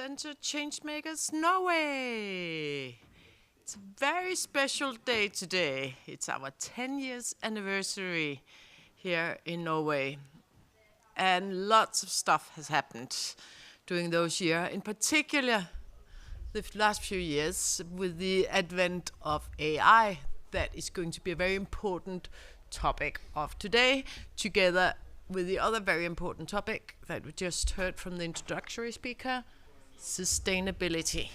Datacenter Changemakers Norway. It's a very special day today. It's our 10 years anniversary here in Norway. And lots of stuff has happened during those years, in particular the last few years with the advent of AI. That is going to be a very important topic of today, together with the other very important topic that we just heard from the introductory speaker, sustainability.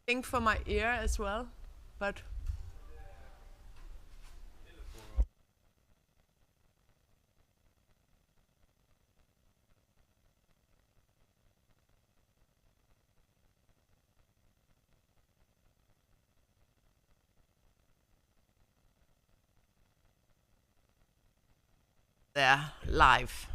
Thing for my ear as well, but they're live.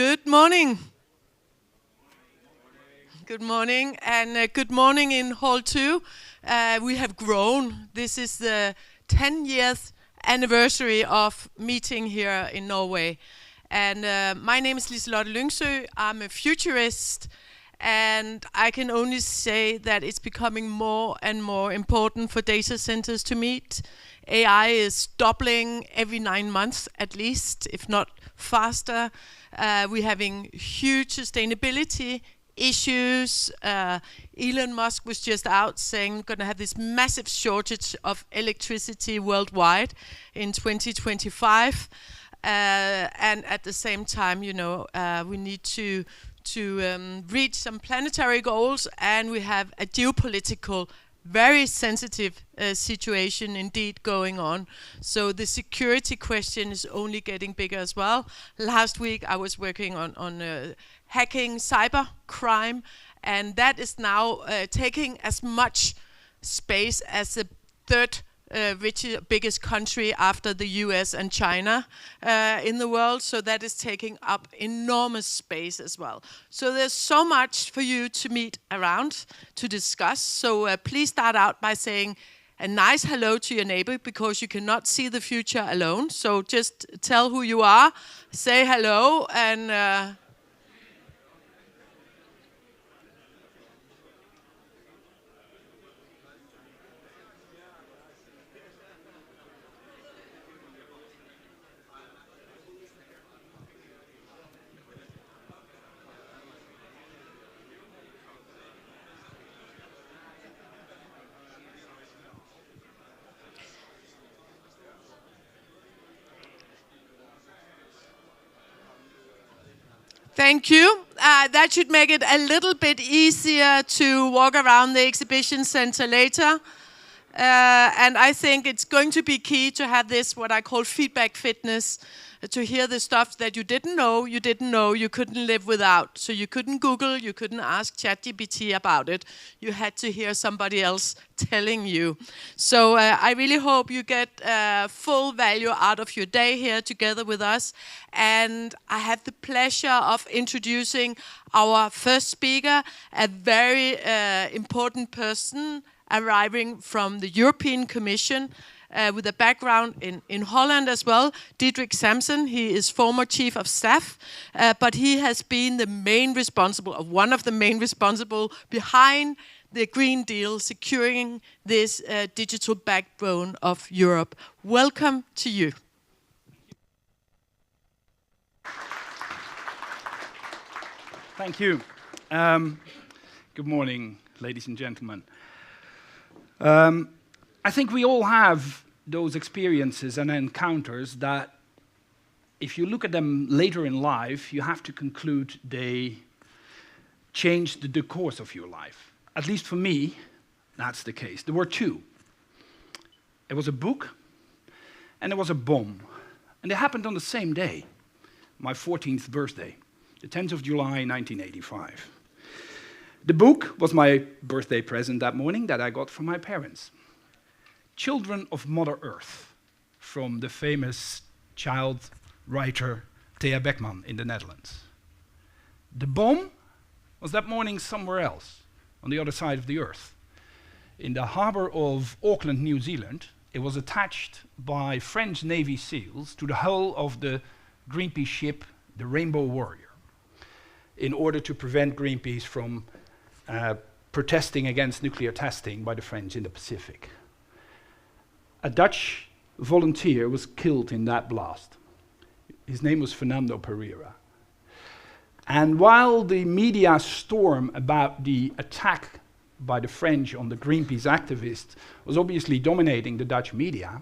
Good morning. Good morning, and good morning in Hall 2. We have grown. This is the 10 years anniversary of meeting here in Norway. And my name is Liselotte Lyngsø. I'm a futurist, and I can only say that it's becoming more and more important for data centers to meet. AI is doubling every 9 months at least, if not faster. We're having huge sustainability issues. Elon Musk was just out saying we're going to have this massive shortage of electricity worldwide in 2025. And at the same time, you know, we need to reach some planetary goals, and we have a geopolitical, very sensitive situation indeed going on. So the security question is only getting bigger as well. Last week I was working on hacking cyber crime, and that is now taking as much space as the third biggest country after the US and China in the world. So that is taking up enormous space as well. So there's so much for you to meet around to discuss. So please start out by saying a nice hello to your neighbor, because you cannot see the future alone. So just tell who you are, say hello, and thank you. That should make it a little bit easier to walk around the exhibition center later. And I think it's going to be key to have this, what I call feedback fitness, to hear the stuff that you didn't know, you couldn't live without. So you couldn't Google, you couldn't ask ChatGPT about it. You had to hear somebody else telling you. So I really hope you get full value out of your day here together with us. And I have the pleasure of introducing our first speaker, a very important person arriving from the European Commission, with a background in Holland as well, Diederik Samson. He is former chief of staff, but he has been the main responsible, or one of the main responsible behind the Green Deal, securing this digital backbone of Europe. Welcome to you. Thank you. Good morning, ladies and gentlemen. I think we all have those experiences and encounters that, if you look at them later in life, you have to conclude they changed the course of your life. At least for me, that's the case. There were two. It was a book, and there was a bomb. And they happened on the same day, my 14th birthday, the 10th of July, 1985. The book was my birthday present that morning that I got from my parents. Children of Mother Earth, from the famous child writer Thea Beckman in the Netherlands. The bomb was that morning somewhere else, on the other side of the earth. In the harbor of Auckland, New Zealand, it was attached by French Navy SEALs to the hull of the Greenpeace ship, the Rainbow Warrior, in order to prevent Greenpeace from protesting against nuclear testing by the French in the Pacific. A Dutch volunteer was killed in that blast. His name was Fernando Pereira. And while the media storm about the attack by the French on the Greenpeace activists was obviously dominating the Dutch media,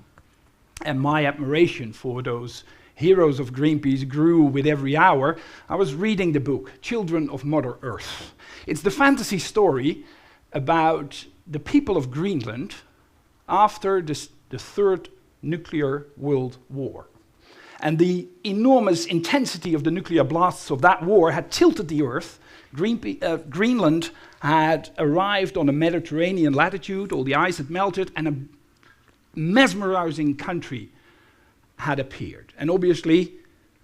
and my admiration for those heroes of Greenpeace grew with every hour, I was reading the book, Children of Mother Earth. It's the fantasy story about the people of Greenland after the Third Nuclear World War. And the enormous intensity of the nuclear blasts of that war had tilted the Earth. Greenland had arrived on a Mediterranean latitude, all the ice had melted, and a mesmerizing country had appeared. And obviously,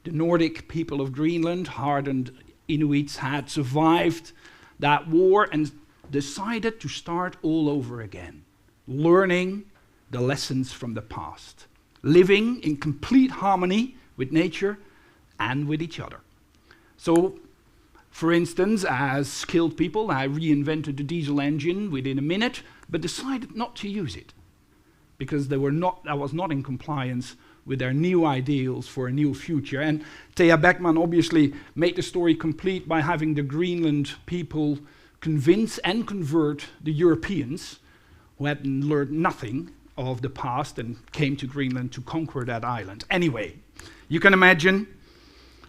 The Nordic people of Greenland, hardened Inuits, had survived that war and decided to start all over again, learning the lessons from the past, living in complete harmony with nature and with each other. So, for instance, as skilled people, I reinvented the diesel engine within a minute, but decided not to use it because I was not in compliance with their new ideals for a new future. And Thea Beckman obviously made the story complete by having the Greenland people convince and convert the Europeans who had learned nothing of the past and came to Greenland to conquer that island. Anyway, you can imagine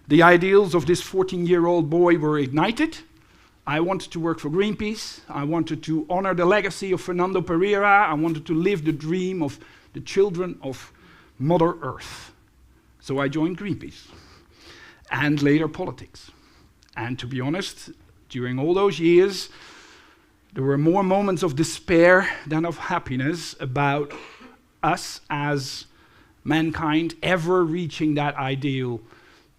the ideals of this 14-year-old boy were ignited. I wanted to work for Greenpeace. I wanted to honor the legacy of Fernando Pereira. I wanted to live the dream of the children of Mother Earth. So I joined Greenpeace and later politics. And to be honest, during all those years, there were more moments of despair than of happiness about us as mankind ever reaching that ideal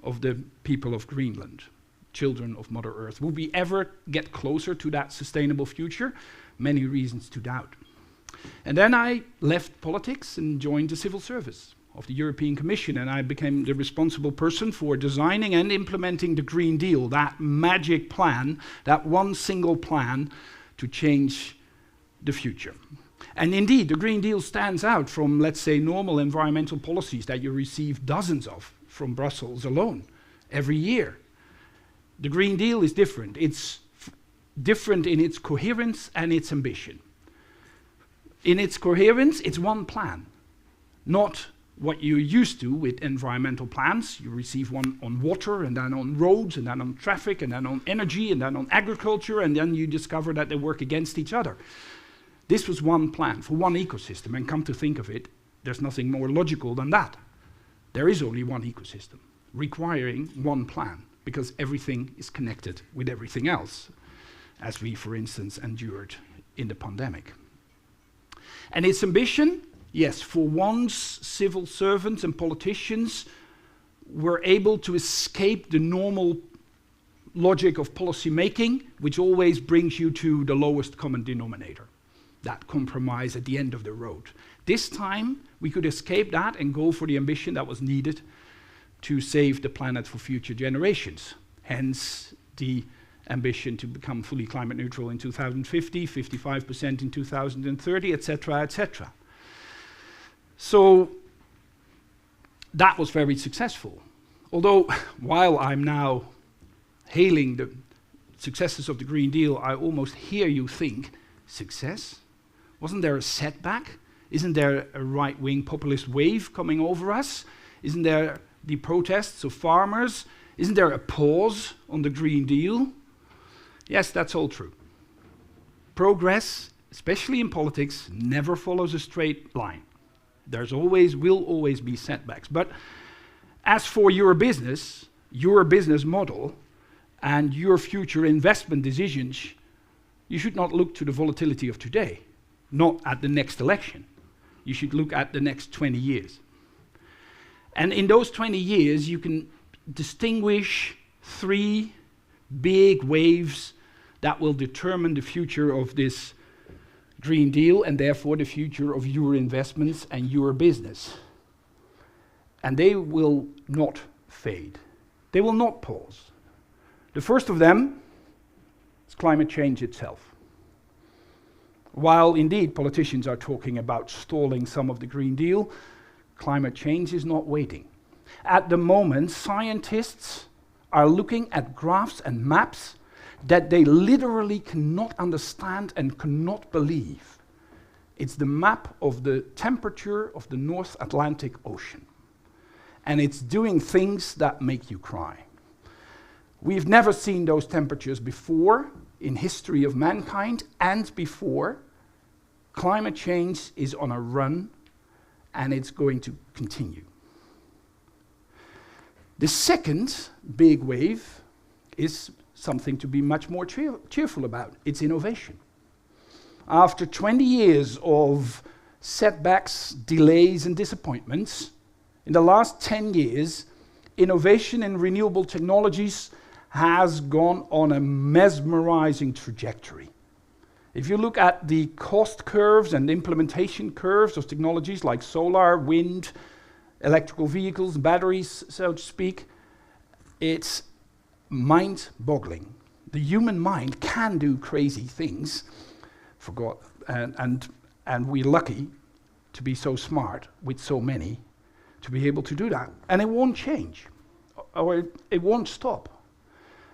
of the people of Greenland, children of Mother Earth. Will we ever get closer to that sustainable future? Many reasons to doubt. And then I left politics and joined the civil service of the European Commission, and I became the responsible person for designing and implementing the Green Deal, that magic plan, that one single plan to change the future. And indeed, the Green Deal stands out from, let's say, normal environmental policies that you receive dozens of from Brussels alone every year. The Green Deal is different. It's different in its coherence and its ambition. In its coherence, it's one plan, not what you're used to with environmental plans. You receive one on water, and then on roads, and then on traffic, and then on energy, and then on agriculture, and then you discover that they work against each other. This was one plan for one ecosystem, and come to think of it, there's nothing more logical than that. There is only one ecosystem, requiring one plan, because everything is connected with everything else, as we, for instance, endured in the pandemic. And its ambition, yes, for once civil servants and politicians were able to escape the normal logic of policy making, which always brings you to the lowest common denominator, that compromise at the end of the road. This time, we could escape that and go for the ambition that was needed to save the planet for future generations. Hence, the ambition to become fully climate neutral in 2050, 55% in 2030, etc., etc. So that was very successful. Although, while I'm now hailing the successes of the Green Deal, I almost hear you think, success? Wasn't there a setback? Isn't there a right-wing populist wave coming over us? Isn't there the protests of farmers? Isn't there a pause on the Green Deal? Yes, that's all true. Progress, especially in politics, never follows a straight line. There's always, will always be setbacks. But as for your business model, and your future investment decisions, you should not look to the volatility of today, not at the next election. You should look at the next 20 years. And in those 20 years, you can distinguish 3 big waves that will determine the future of this Green Deal and therefore the future of your investments and your business. And they will not fade. They will not pause. The first of them is climate change itself. While indeed politicians are talking about stalling some of the Green Deal, climate change is not waiting. At the moment, scientists are looking at graphs and maps that they literally cannot understand and cannot believe. It's the map of the temperature of the North Atlantic Ocean. And it's doing things that make you cry. We've never seen those temperatures before in history of mankind, and before. Climate change is on a run, and it's going to continue. The second big wave is something to be much more cheerful about. It's innovation. After 20 years of setbacks, delays, and disappointments, in the last 10 years, innovation in renewable technologies has gone on a mesmerizing trajectory. If you look at the cost curves and implementation curves of technologies like solar, wind, electrical vehicles, batteries, so to speak, it's mind-boggling. The human mind can do crazy things, and we're lucky to be so smart with so many to be able to do that. And it won't change, or it won't stop.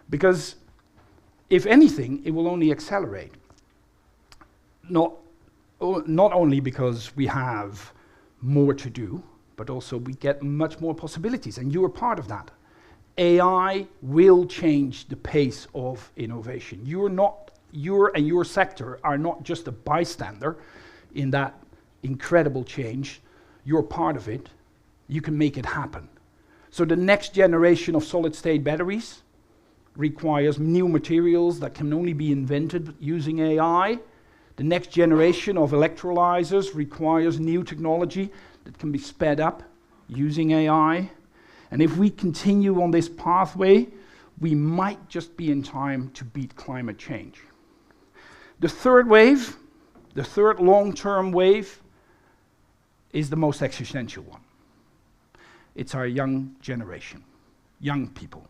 Because if anything, it will only accelerate. Not only because we have more to do, but also we get much more possibilities, and you are part of that. AI will change the pace of innovation. You and your sector are not just a bystander in that incredible change. You're part of it. You can make it happen. So the next generation of solid-state batteries requires new materials that can only be invented using AI. The next generation of electrolyzers requires new technology that can be sped up using AI. And if we continue on this pathway, we might just be in time to beat climate change. The third wave, the third long-term wave, is the most existential one. It's our young generation, young people.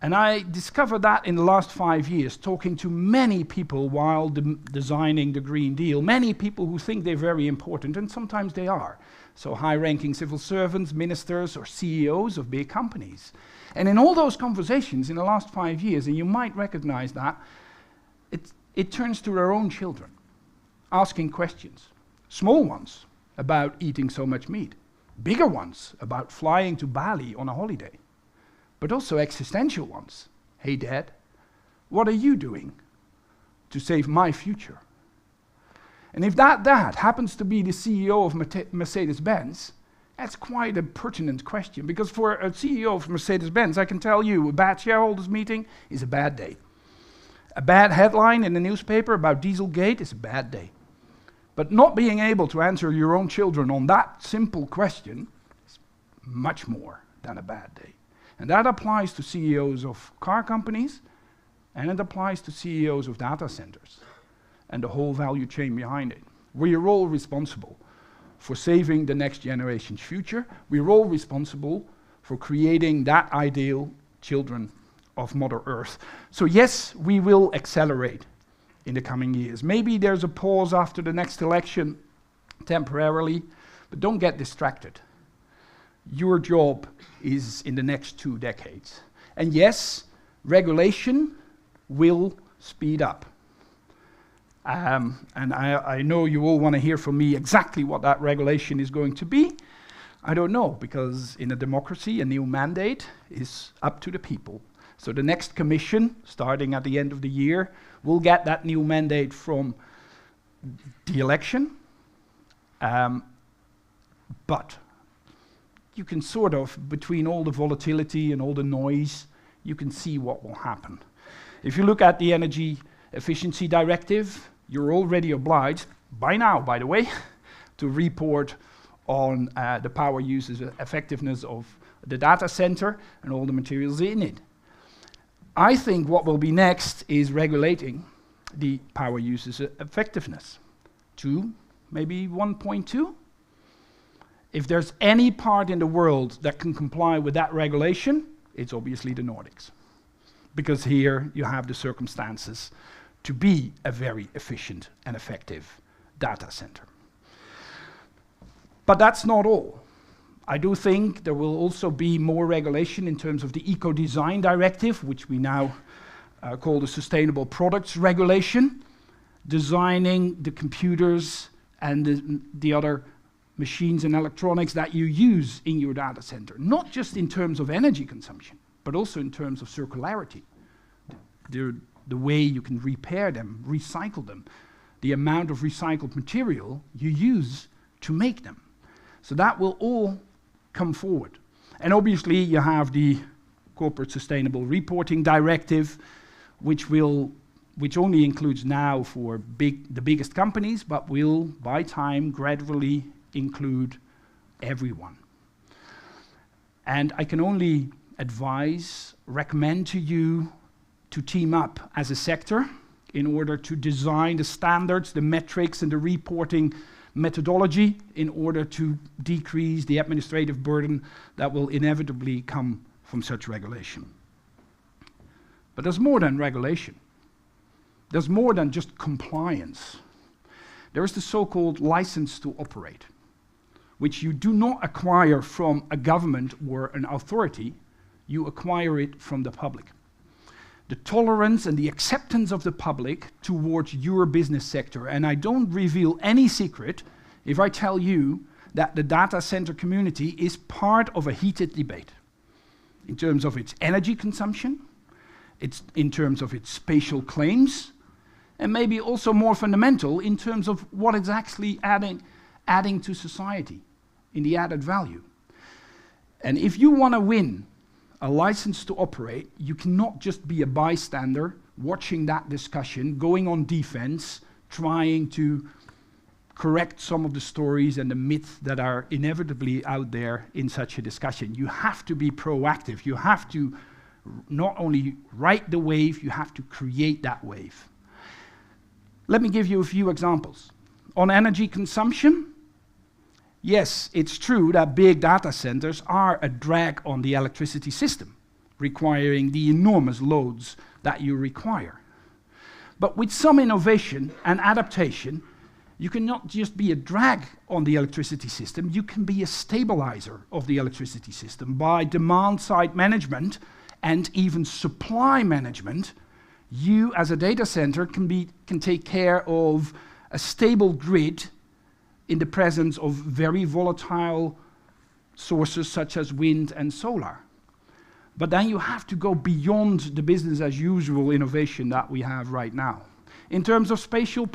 And I discovered that in the last 5 years, talking to many people while designing the Green Deal, many people who think they're very important, and sometimes they are. So high-ranking civil servants, ministers, or CEOs of big companies. And in all those conversations in the last 5 years, and you might recognize that, it turns to their own children, asking questions. Small ones about eating so much meat. Bigger ones about flying to Bali on a holiday. But also existential ones. Hey Dad, what are you doing to save my future? And if that dad happens to be the CEO of Mercedes-Benz, that's quite a pertinent question, because for a CEO of Mercedes-Benz, I can tell you, a bad shareholders meeting is a bad day. A bad headline in the newspaper about Dieselgate is a bad day. But not being able to answer your own children on that simple question is much more than a bad day. And that applies to CEOs of car companies, and it applies to CEOs of data centers, and the whole value chain behind it. We are all responsible for saving the next generation's future. We're all responsible for creating that ideal children of Mother Earth. So yes, we will accelerate in the coming years. Maybe there's a pause after the next election temporarily, but don't get distracted. Your job is in the next 2 decades. And yes, regulation will speed up. And I know you all want to hear from me exactly what that regulation is going to be. I don't know, because in a democracy, a new mandate is up to the people. So the next commission, starting at the end of the year, will get that new mandate from the election. But you can sort of, between all the volatility and all the noise, you can see what will happen. If you look at the Energy Efficiency Directive, you're already obliged, by now, by the way, to report on the power usage effectiveness of the data center and all the materials in it. I think what will be next is regulating the power usage effectiveness to maybe 1.2. If there's any part in the world that can comply with that regulation, it's obviously the Nordics. Because here you have the circumstances to be a very efficient and effective data center. But that's not all. I do think there will also be more regulation in terms of the Eco-Design Directive, which we now call the Sustainable Products Regulation, designing the computers and the other machines and electronics that you use in your data center, not just in terms of energy consumption, but also in terms of circularity, the way you can repair them, recycle them, the amount of recycled material you use to make them. So that will all come forward. And obviously you have the Corporate Sustainable Reporting Directive, which only includes now for the biggest companies, but will, by time, gradually include everyone. And I can only advise, recommend to you to team up as a sector in order to design the standards, the metrics, and the reporting methodology in order to decrease the administrative burden that will inevitably come from such regulation. But there's more than regulation. There's more than just compliance. There is the so-called license to operate, which you do not acquire from a government or an authority, you acquire it from the public. The tolerance and the acceptance of the public towards your business sector. And I don't reveal any secret if I tell you that the data center community is part of a heated debate in terms of its energy consumption, in terms of its spatial claims, and maybe also more fundamental in terms of what it's actually adding to society in the added value. And if you want to win a license to operate, you cannot just be a bystander watching that discussion, going on defense, trying to correct some of the stories and the myths that are inevitably out there in such a discussion. You have to be proactive. You have to not only ride the wave, you have to create that wave. Let me give you a few examples. On energy consumption, yes, it's true that big data centers are a drag on the electricity system, requiring the enormous loads that you require. But with some innovation and adaptation, you cannot just be a drag on the electricity system, you can be a stabilizer of the electricity system by demand-side management and even supply management. You, as a data center, can take care of a stable grid in the presence of very volatile sources such as wind and solar. But then you have to go beyond the business as usual innovation that we have right now. In terms of spatial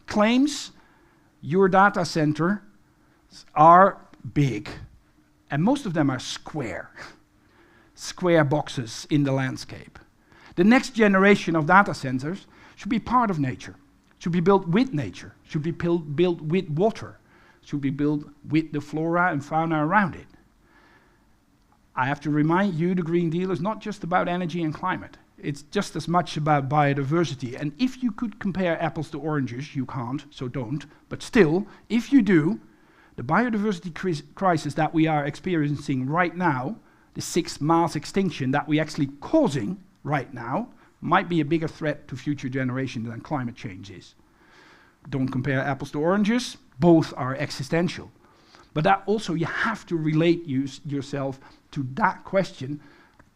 claims, your data centers are big, and most of them are square boxes in the landscape. The next generation of data centers should be part of nature, should be built with nature, should be built with water, should be built with the flora and fauna around it. I have to remind you, the Green Deal is not just about energy and climate. It's just as much about biodiversity. And if you could compare apples to oranges, you can't, so don't. But still, if you do, the biodiversity crisis that we are experiencing right now, the 6th mass extinction that we're actually causing right now, might be a bigger threat to future generations than climate change is. Don't compare apples to oranges, both are existential. But that also, you have to relate yourself to that question,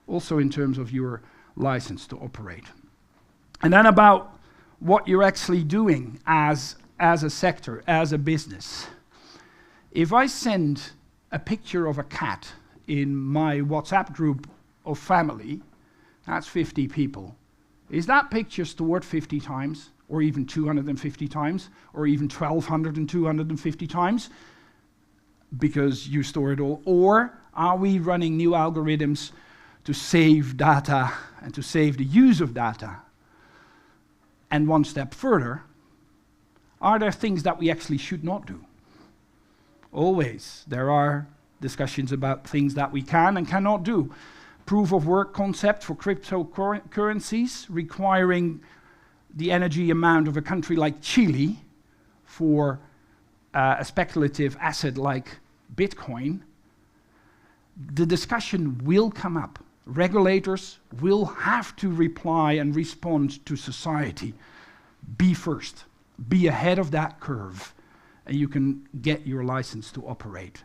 also in terms of your license to operate. And then about what you're actually doing as a sector, as a business. If I send a picture of a cat in my WhatsApp group of family, that's 50 people. Is that picture stored 50 times, or even 250 times, or even 1,250 times? Because you store it all. Or are we running new algorithms to save data and to save the use of data? And one step further, are there things that we actually should not do? Always, there are discussions about things that we can and cannot do. Proof of work concept for cryptocurrencies, requiring the energy amount of a country like Chile for a speculative asset like Bitcoin. The discussion will come up. Regulators will have to reply and respond to society. Be first, be ahead of that curve, and you can get your license to operate.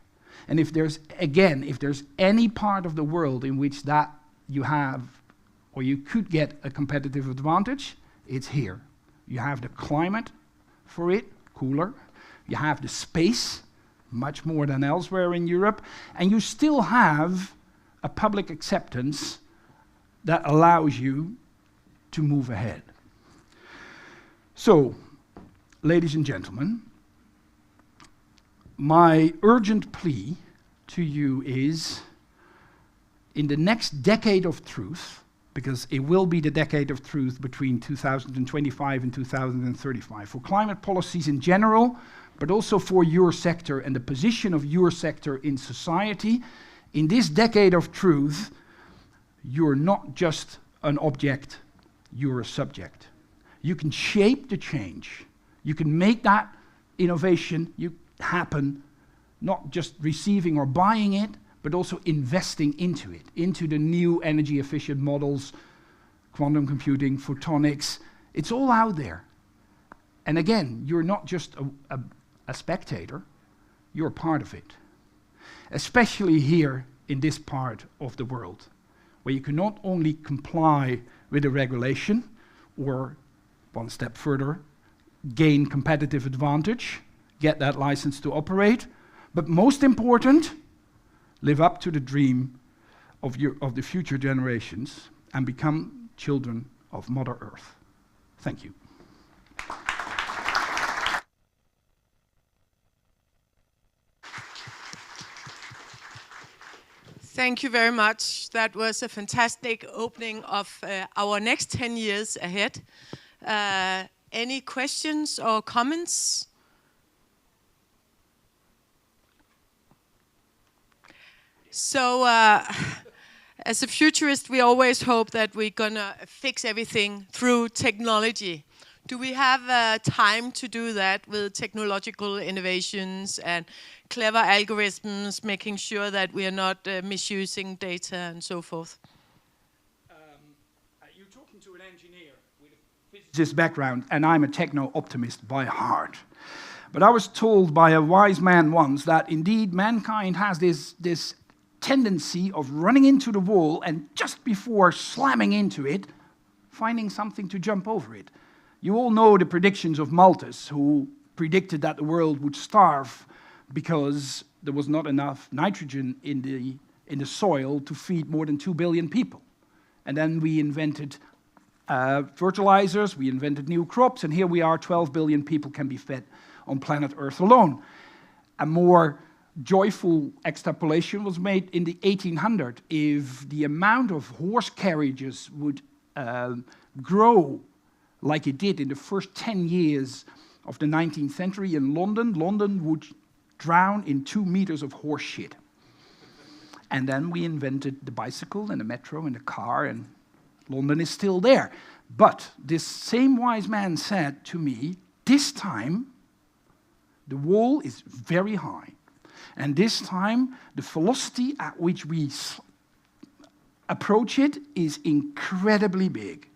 And if there's any part of the world in which that you have, or you could get a competitive advantage, it's here. You have the climate for it, cooler. You have the space, much more than elsewhere in Europe. And you still have a public acceptance that allows you to move ahead. So, ladies and gentlemen, my urgent plea to you is, in the next decade of truth, because it will be the decade of truth between 2025 and 2035, for climate policies in general, but also for your sector and the position of your sector in society, In this decade of truth, you're not just an object, you're a subject. You can shape the change. You can make that innovation happen, not just receiving or buying it, but also investing into it, into the new energy efficient models, quantum computing, photonics. It's all out there. And again, you're not just a spectator, you're part of it. Especially here in this part of the world, where you can not only comply with the regulation, or one step further, gain competitive advantage, get that license to operate, but most important, live up to the dream of the future generations and become children of Mother Earth. Thank you. Thank you very much. That was a fantastic opening of our next 10 years ahead. Any questions or comments? So, as a futurist, we always hope that we're gonna fix everything through technology. Do we have time to do that with technological innovations and clever algorithms, making sure that we are not misusing data and so forth? You're talking to an engineer with a physicist background, and I'm a techno-optimist by heart. But I was told by a wise man once that indeed mankind has this tendency of running into the wall and just before slamming into it, finding something to jump over it. You all know the predictions of Malthus, who predicted that the world would starve because there was not enough nitrogen in the soil to feed more than 2 billion people. And then we invented fertilizers, we invented new crops, and here we are, 12 billion people can be fed on planet Earth alone. A more joyful extrapolation was made in the 1800s. If the amount of horse carriages would grow like it did in the first 10 years of the 19th century in London, London would drown in 2 meters of horse shit. And then we invented the bicycle and the metro and the car, and London is still there. But this same wise man said to me, this time the wall is very high. And this time the velocity at which we approach it is incredibly big.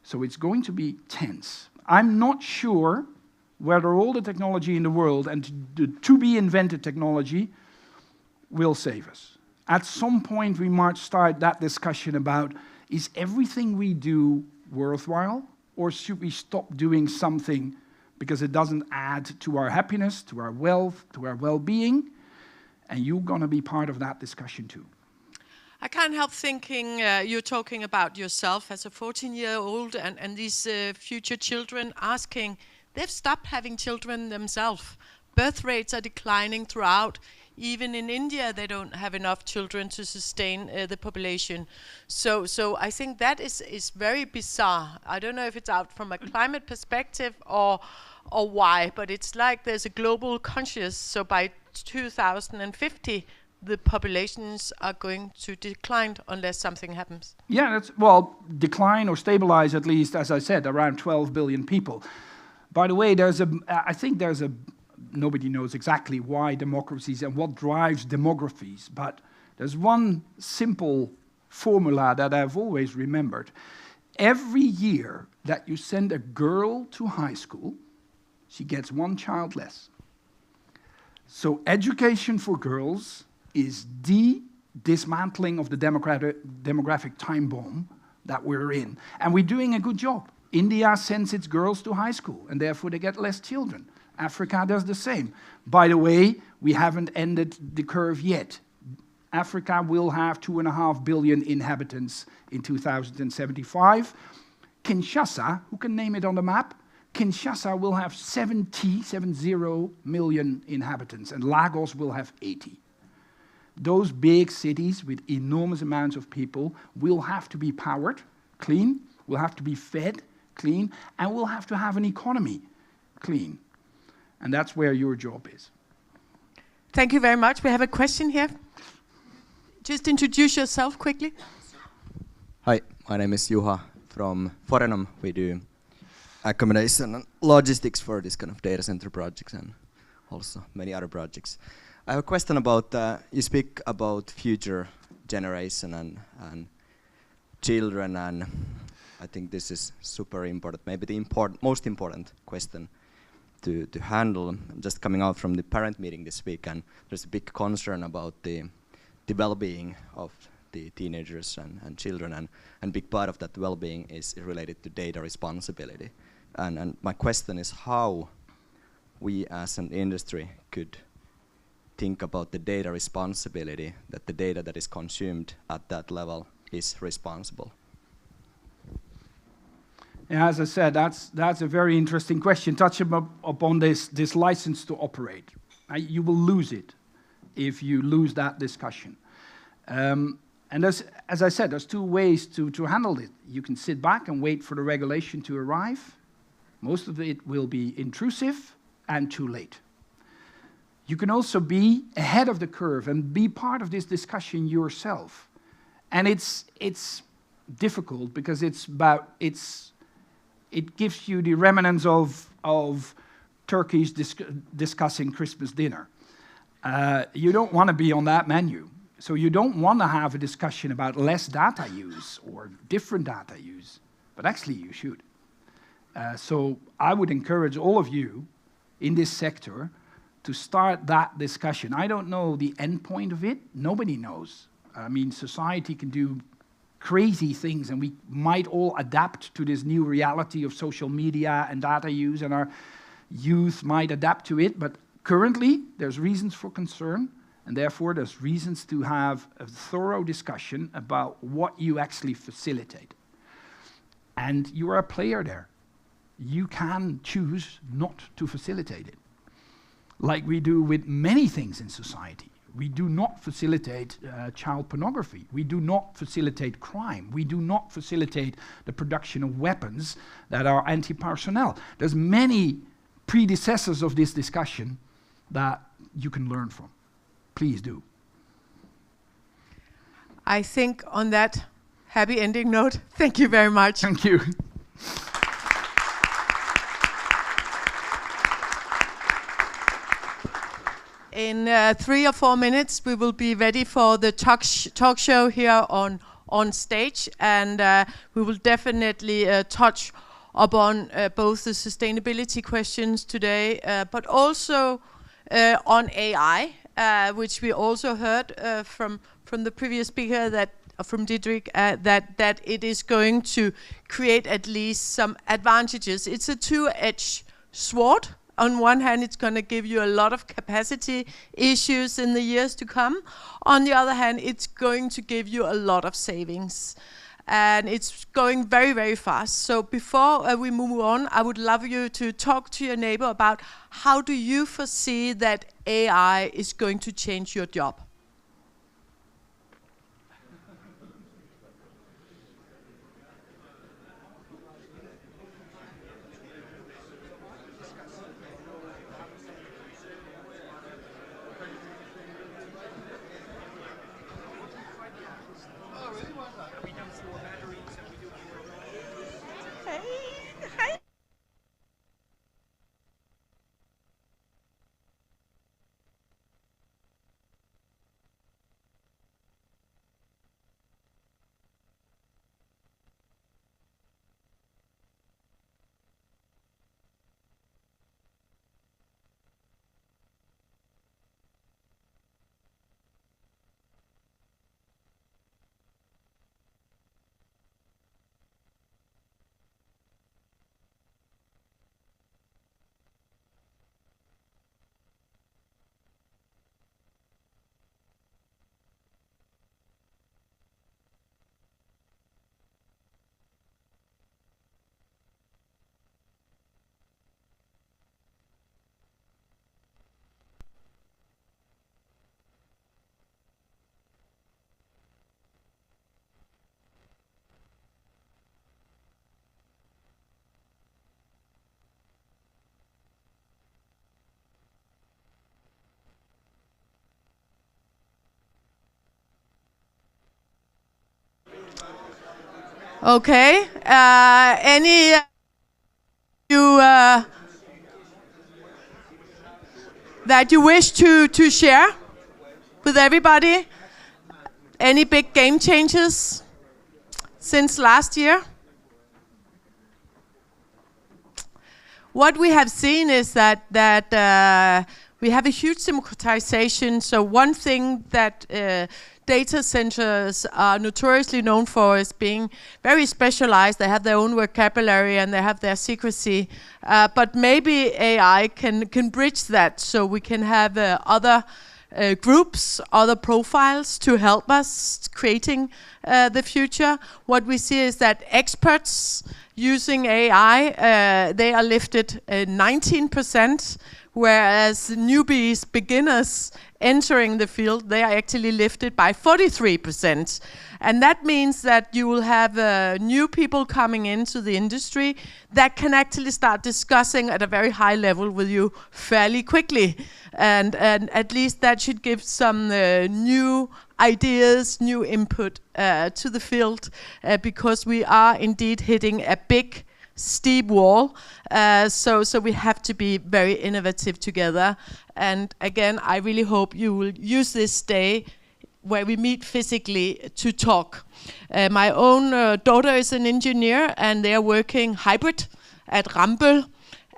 So it's going to be tense. I'm not sure whether all the technology in the world and the to-be-invented technology will save us. At some point, we might start that discussion about, is everything we do worthwhile? Or should we stop doing something because it doesn't add to our happiness, to our wealth, to our well-being? And you're going to be part of that discussion too. I can't help thinking you're talking about yourself as a 14-year-old and these future children asking, they've stopped having children themselves. Birth rates are declining throughout. Even in India, they don't have enough children to sustain the population. So I think that is very bizarre. I don't know if it's out from a climate perspective or why, but it's like there's a global conscious. So by 2050, the populations are going to decline unless something happens. Yeah, that's, well, decline or stabilize at least, as I said, around 12 billion people. By the way, I think nobody knows exactly why democracies and what drives demographies, but there's one simple formula that I've always remembered. Every year that you send a girl to high school, she gets one child less. So education for girls is the dismantling of the demographic time bomb that we're in. And we're doing a good job. India sends its girls to high school, and therefore they get less children. Africa does the same. By the way, we haven't ended the curve yet. Africa will have 2.5 billion inhabitants in 2075. Kinshasa, who can name it on the map? Kinshasa will have 70 million inhabitants, and Lagos will have 80. Those big cities with enormous amounts of people will have to be powered, clean, will have to be fed, clean, and will have to have an economy, clean. And that's where your job is. Thank you very much. We have a question here. just introduce yourself quickly. Hi, my name is Juha from Forenum. We do accommodation and logistics for this kind of data center projects and also many other projects. I have a question about, you speak about future generation and children, and I think this is super important, maybe the most important question to handle. I'm just coming out from the parent meeting this week, and there's a big concern about the well-being of the teenagers and children, and big part of that well-being is related to data responsibility. And my question is how we as an industry could think about the data responsibility, that the data that is consumed at that level is responsible. Yeah, as I said, that's a very interesting question. Touching upon this license to operate. You will lose it if you lose that discussion. And as I said, there's two ways to handle it. You can sit back and wait for the regulation to arrive. Most of it will be intrusive and too late. You can also be ahead of the curve and be part of this discussion yourself. And it's difficult because it gives you the remnants of turkeys discussing Christmas dinner. You don't want to be on that menu. So you don't want to have a discussion about less data use or different data use, but actually you should. So I would encourage all of you in this sector to start that discussion. I don't know the end point of it. Nobody knows. I mean, society can do crazy things, and we might all adapt to this new reality of social media and data use, and our youth might adapt to it. But currently, there's reasons for concern, and therefore there's reasons to have a thorough discussion about what you actually facilitate. And you are a player there. You can choose not to facilitate it, like we do with many things in society. We do not facilitate child pornography. We do not facilitate crime. We do not facilitate the production of weapons that are anti-personnel. There's many predecessors of this discussion that you can learn from. Please do. I think on that happy ending note, thank you very much. Thank you. In 3 or 4 minutes, we will be ready for the talk show here on stage, and we will definitely touch upon both the sustainability questions today, but also on AI, which we also heard from the previous speaker that from Didrik, that it is going to create at least some advantages. It's a two-edged sword. On one hand, it's going to give you a lot of capacity issues in the years to come. On the other hand, it's going to give you a lot of savings. And it's going very, very fast. So before we move on, I would love you to talk to your neighbor about how do you foresee that AI is going to change your job? Hey. Okay. Any you that you wish to share with everybody? Any big game changes since last year? What we have seen is that we have a huge democratization. So one thing that data centers are notoriously known for is being very specialized. They have their own vocabulary and they have their secrecy. But maybe AI can bridge that, so we can have other groups, other profiles to help us creating the future. What we see is that experts using AI, they are lifted 19%, whereas newbies, beginners entering the field, they are actually lifted by 43%. And that means that you will have new people coming into the industry that can actually start discussing at a very high level with you fairly quickly. And at least that should give some new ideas, new input to the field, because we are indeed hitting a big steep wall, so we have to be very innovative together. And again, I really hope you will use this day where we meet physically to talk. My own daughter is an engineer, and they are working hybrid at Rambøll.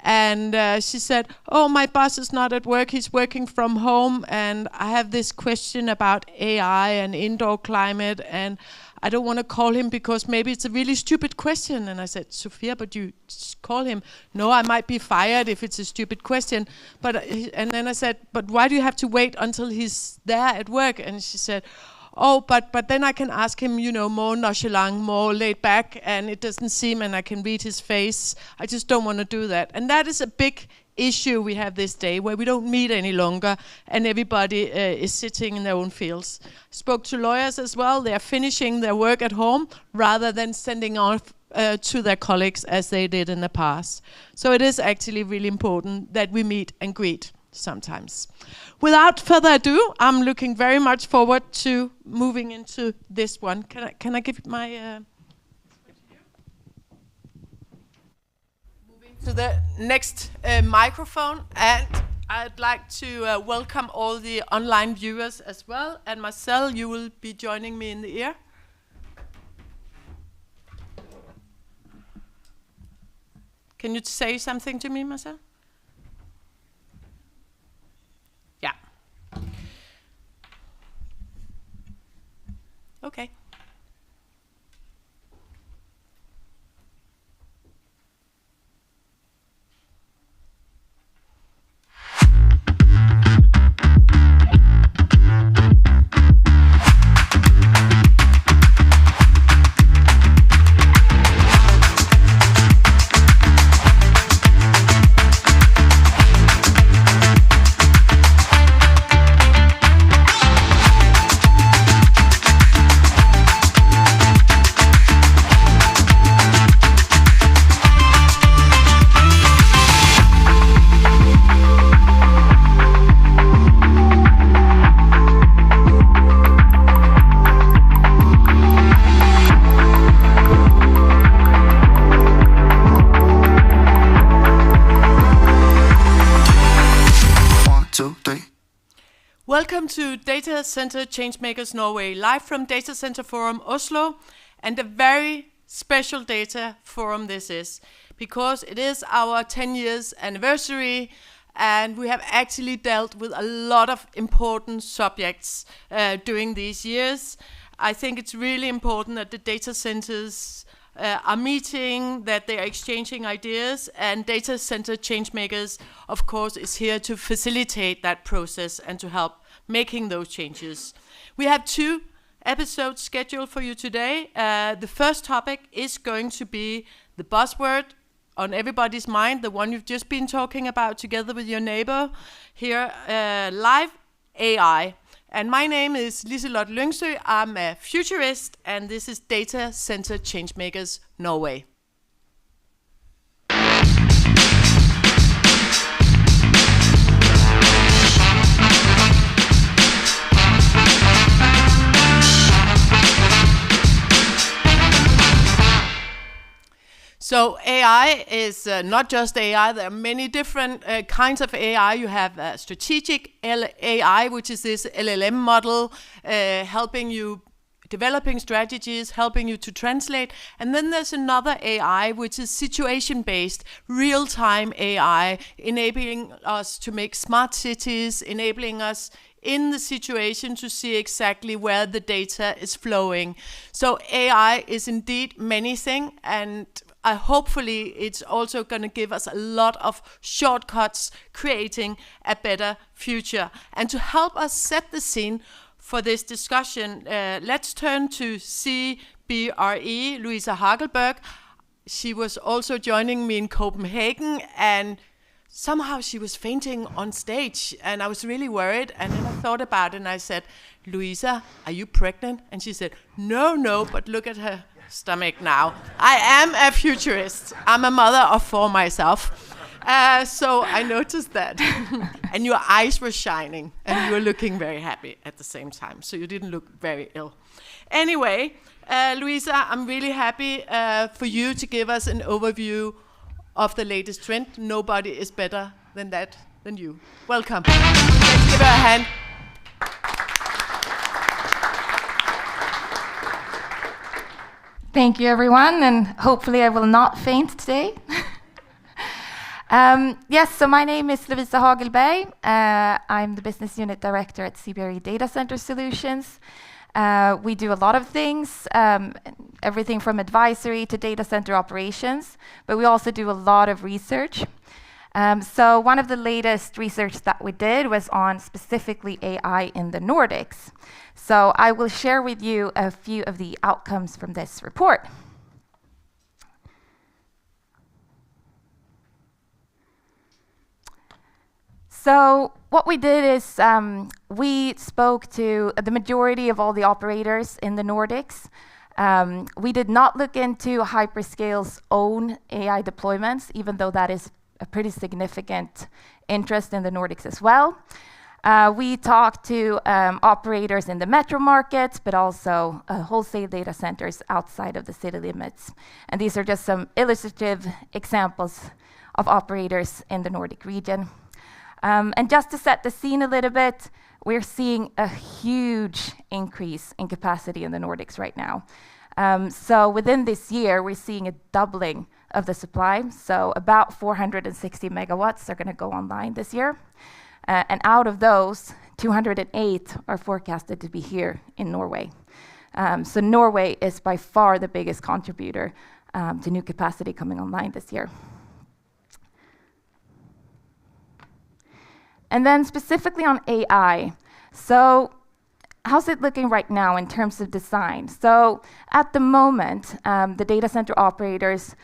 And she said, "Oh, my boss is not at work, he's working from home, and I have this question about AI and indoor climate, and I don't want to call him because maybe it's a really stupid question." And I said, "Sophia, but you call him." "No, I might be fired if it's a stupid question." But and then I said, "But why do you have to wait until he's there at work?" And she said, "Oh, but then I can ask him, more nonchalant, more laid back, and it doesn't seem, and I can read his face. I just don't want to do that." And that is a big issue we have this day, where we don't meet any longer, and everybody is sitting in their own fields. Spoke to lawyers as well. They are finishing their work at home rather than sending off to their colleagues as they did in the past. So it is actually really important that we meet and greet sometimes. Without further ado, I'm looking very much forward to moving into this one. Can I give my moving to the next microphone, and I'd like to welcome all the online viewers as well. And Marcel, you will be joining me in the ear. Can you say something to me, Marcel? Yeah. Okay. Welcome to Data Center Changemakers Norway, live from Data Center Forum Oslo, and a very special data forum this is, because it is our 10 years anniversary, and we have actually dealt with a lot of important subjects during these years. I think it's really important that the data centers are meeting, that they are exchanging ideas, and Data Center Changemakers, of course, is here to facilitate that process and to help making those changes. We have 2 episodes scheduled for you today. The first topic is going to be the buzzword on everybody's mind, the one you've just been talking about together with your neighbor here live, AI. And my name is Liselott Lyngsø. I'm a futurist, and this is Data Center Changemakers Norway. So AI is not just AI. There are many different kinds of AI. You have strategic AI, which is this LLM model helping you developing strategies, helping you to translate. And then there's another AI, which is situation-based, real-time AI, enabling us to make smart cities, enabling us in the situation to see exactly where the data is flowing. So AI is indeed many things, and hopefully it's also going to give us a lot of shortcuts, creating a better future. And to help us set the scene for this discussion, let's turn to CBRE, Louisa Hagelberg. She was also joining me in Copenhagen, and somehow she was fainting on stage, and I was really worried. And then I thought about it, and I said, Louisa, are you pregnant? And she said, no, but look at her stomach now. I am a futurist. I'm a mother of 4 myself. So I noticed that. And your eyes were shining, and you were looking very happy at the same time. So you didn't look very ill. Anyway, Louisa, I'm really happy for you to give us an overview of the latest trend. Nobody is better than you. Welcome. Let's give her a hand. Thank you, everyone, and hopefully I will not faint today. Yes, so my name is Louisa Hagelberg. I'm the Business Unit Director at CBRE Datacenter Solutions. We do a lot of things, everything from advisory to data center operations, but we also do a lot of research. So one of the latest research that we did was on specifically AI in the Nordics. So I will share with you a few of the outcomes from this report. So what we did is we spoke to the majority of all the operators in the Nordics. We did not look into hyperscale's own AI deployments, even though that is a pretty significant interest in the Nordics as well. We talked to operators in the metro markets, but also wholesale data centers outside of the city limits. And these are just some illustrative examples of operators in the Nordic region. And just to set the scene a little bit, we're seeing a huge increase in capacity in the Nordics right now. So within this year, we're seeing a doubling of the supply. So about 460 megawatts are going to go online this year. And out of those, 208 are forecasted to be here in Norway. So Norway is by far the biggest contributor to new capacity coming online this year. And then specifically on AI, so how's it looking right now in terms of design? So at the moment, the data center operators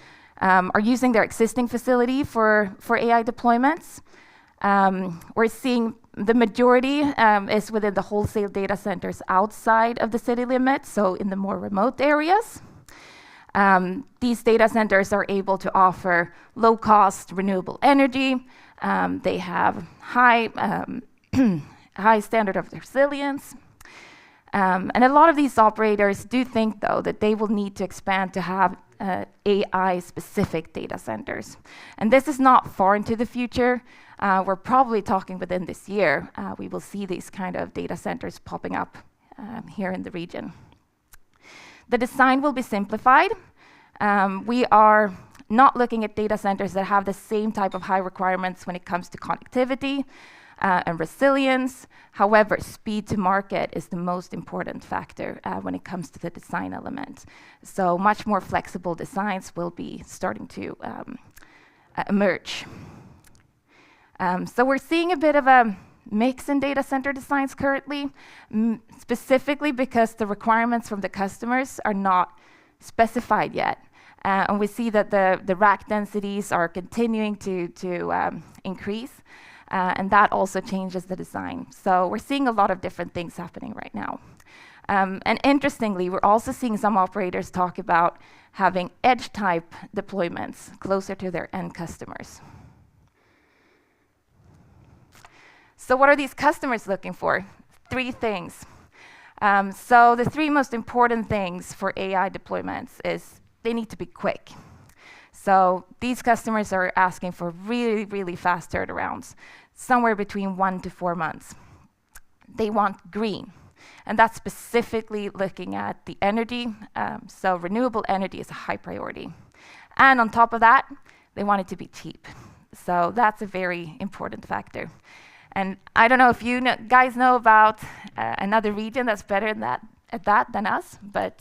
are using their existing facility for AI deployments. We're seeing the majority is within the wholesale data centers outside of the city limits, so in the more remote areas. These data centers are able to offer low-cost renewable energy. They have high standard of resilience. And a lot of these operators do think, though, that they will need to expand to have AI-specific data centers. And this is not far into the future. We're probably talking within this year, we will see these kind of data centers popping up here in the region. The design will be simplified. We are not looking at data centers that have the same type of high requirements when it comes to connectivity and resilience. However, speed to market is the most important factor when it comes to the design element. So much more flexible designs will be starting to emerge. So we're seeing a bit of a mix in data center designs currently, specifically because the requirements from the customers are not specified yet. And we see that the rack densities are continuing to increase, and that also changes the design. So we're seeing a lot of different things happening right now. And interestingly, we're also seeing some operators talk about having edge-type deployments closer to their end customers. So what are these customers looking for? 3 things. So the 3 most important things for AI deployments is they need to be quick. So these customers are asking for really, really fast turnarounds, somewhere between 1 to 4 months. They want green, and that's specifically looking at the energy. So renewable energy is a high priority. And on top of that, they want it to be cheap. So that's a very important factor. And I don't know if you guys know about another region that's better at that than us, but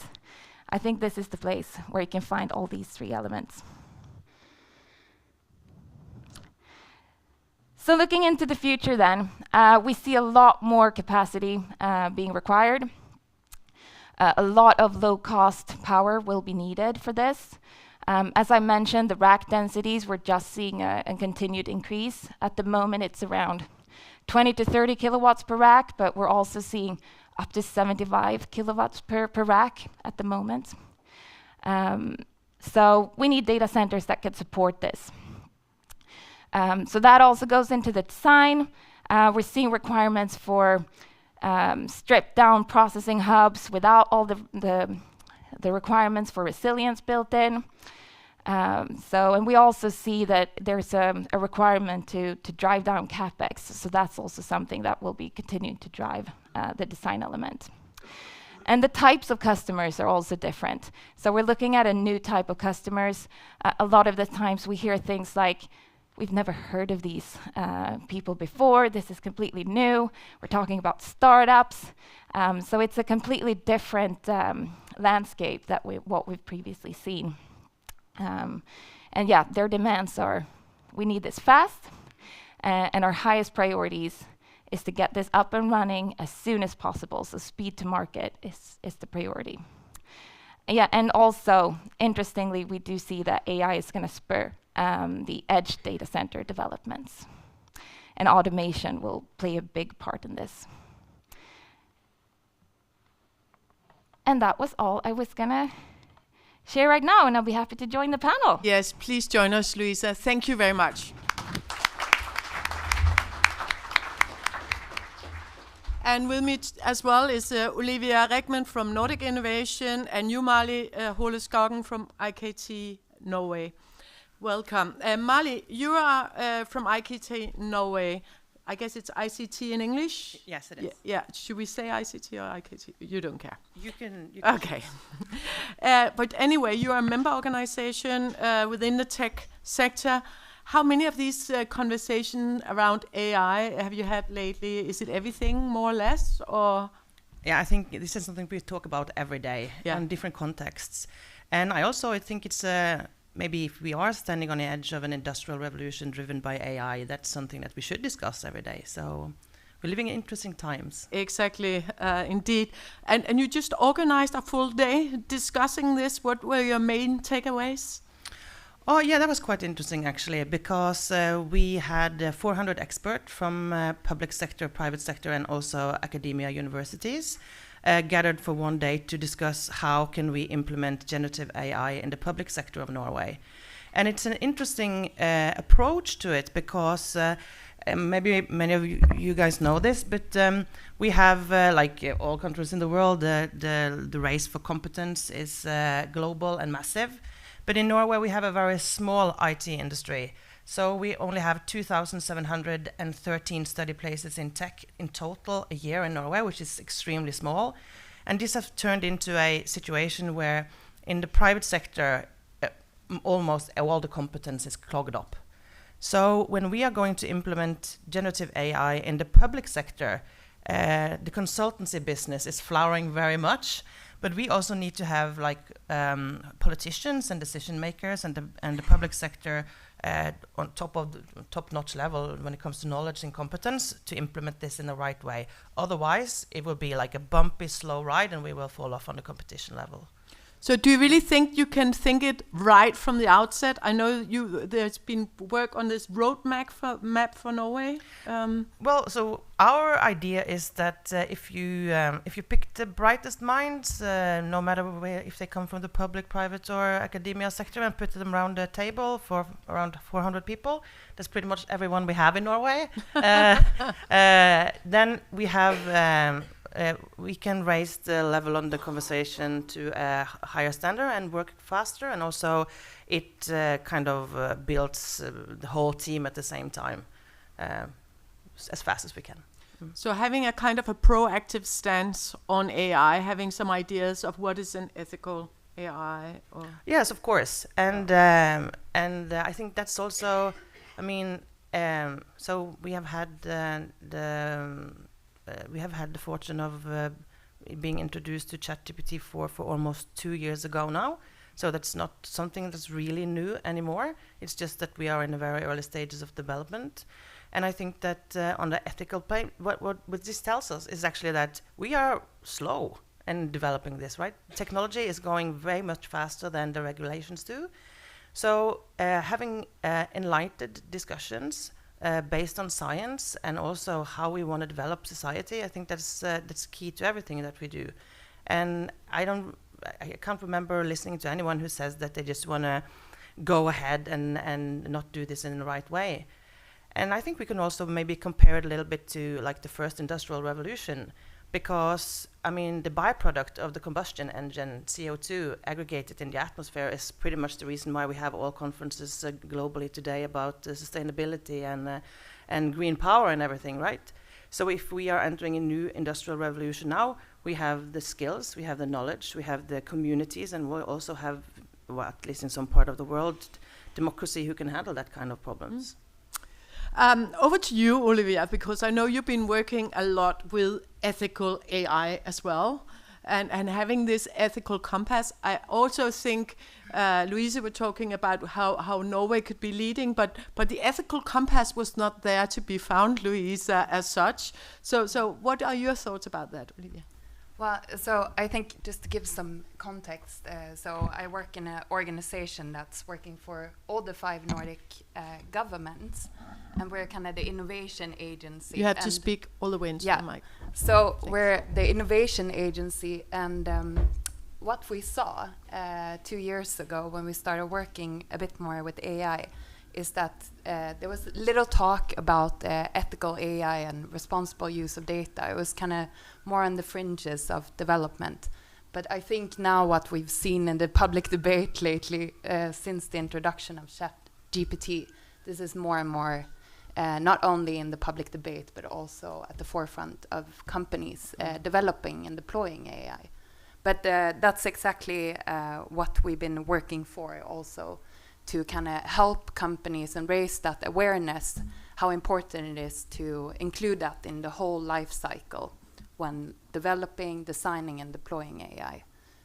I think this is the place where you can find all these 3 elements. So looking into the future then, we see a lot more capacity being required. A lot of low-cost power will be needed for this. As I mentioned, the rack densities, we're just seeing a continued increase. At the moment, it's around 20 to 30 kilowatts per rack, but we're also seeing up to 75 kilowatts per rack at the moment. So we need data centers that can support this. So that also goes into the design. We're seeing requirements for stripped down processing hubs without all the requirements for resilience built in. And we also see that there's a requirement to drive down capex. So that's also something that will be continuing to drive the design element. And the types of customers are also different. So we're looking at a new type of customers. A lot of the times we hear things like, we've never heard of these people before. This is completely new. We're talking about startups. So it's a completely different landscape that what we've previously seen. And yeah, their demands are, we need this fast, and our highest priorities is to get this up and running as soon as possible. So speed to market is the priority. Yeah, and also, interestingly, we do see that AI is going to spur the edge data center developments. And automation will play a big part in this. And that was all I was going to share right now, and I'll be happy to join the panel. Yes, please join us, Louisa. Thank you very much. And with me as well is Olivia Rekman from Nordic Innovation and you, Marley Holeskogen from IKT Norway. Welcome. Marley, you are from IKT Norway. I guess it's ICT in English? Yes, it is. Yeah. Should we say ICT or IKT? You don't care. You can okay. But anyway, you are a member organization within the tech sector. How many of these conversations around AI have you had lately? Is it everything, more or less, or? Yeah, I think this is something we talk about every day in different contexts. And I think it's maybe if we are standing on the edge of an industrial revolution driven by AI, that's something that we should discuss every day. So we're living in interesting times. Exactly, indeed. And you just organized a full day discussing this. What were your main takeaways? Oh, yeah, that was quite interesting, actually, because we had 400 experts from public sector, private sector, and also academia universities gathered for one day to discuss how can we implement generative AI in the public sector of Norway. And it's an interesting approach to it because maybe many of you guys know this, but we have, like all countries in the world, the race for competence is global and massive. But in Norway, we have a very small IT industry. So we only have 2,713 study places in tech in total a year in Norway, which is extremely small. And this has turned into a situation where in the private sector, almost all the competence is clogged up. So when we are going to implement generative AI in the public sector, the consultancy business is flowering very much. But we also need to have politicians and decision makers and the public sector on top-notch level when it comes to knowledge and competence to implement this in the right way. Otherwise, it will be like a bumpy, slow ride, and we will fall off on the competition level. So do you really think you can think it right from the outset? I know there's been work on this roadmap for Norway. Well, so our idea is that if you pick the brightest minds, no matter if they come from the public, private, or academia sector, and put them around the table for around 400 people, that's pretty much everyone we have in Norway. Then we have we can raise the level on the conversation to a higher standard and work faster, and also it kind of builds the whole team at the same time as fast as we can. So having a kind of a proactive stance on AI, having some ideas of what is an ethical AI, or yes, of course, and I think that's also, I mean, so we have had the fortune of being introduced to ChatGPT for almost 2 years ago now. So that's not something that's really new anymore. It's just that we are in the very early stages of development. And I think that on the ethical point, what this tells us is actually that we are slow in developing this, right? Technology is going very much faster than the regulations do. So having enlightened discussions based on science and also how we want to develop society, I think that's key to everything that we do. And I can't remember listening to anyone who says that they just want to go ahead and not do this in the right way. And I think we can also maybe compare it a little bit to like the first industrial revolution, because I mean the byproduct of the combustion engine, CO2 aggregated in the atmosphere, is pretty much the reason why we have all conferences globally today about sustainability and green power and everything, right? So if we are entering a new industrial revolution now, we have the skills, we have the knowledge, we have the communities, and we also have, well, at least in some part of the world, democracy who can handle that kind of problems. Over to you, Olivia, because I know you've been working a lot with ethical AI as well, and having this ethical compass. I also think Louise were talking about how Norway could be leading, but the ethical compass was not there to be found, Louise, as such. So what are your thoughts about that, Olivia? Well, so I think just to give some context, so I work in an organization that's working for all the 5 Nordic governments, and we're kind of the innovation agency. You have to speak all the way into the mic. So we're the innovation agency, and what we saw 2 years ago when we started working a bit more with AI is that there was little talk about ethical AI and responsible use of data. It was kind of more on the fringes of development. But I think now what we've seen in the public debate lately, since the introduction of ChatGPT, this is more and more not only in the public debate, but also at the forefront of companies developing and deploying AI. But that's exactly what we've been working for also, to kind of help companies and raise that awareness, how important it is to include that in the whole life cycle when developing, designing, and deploying AI.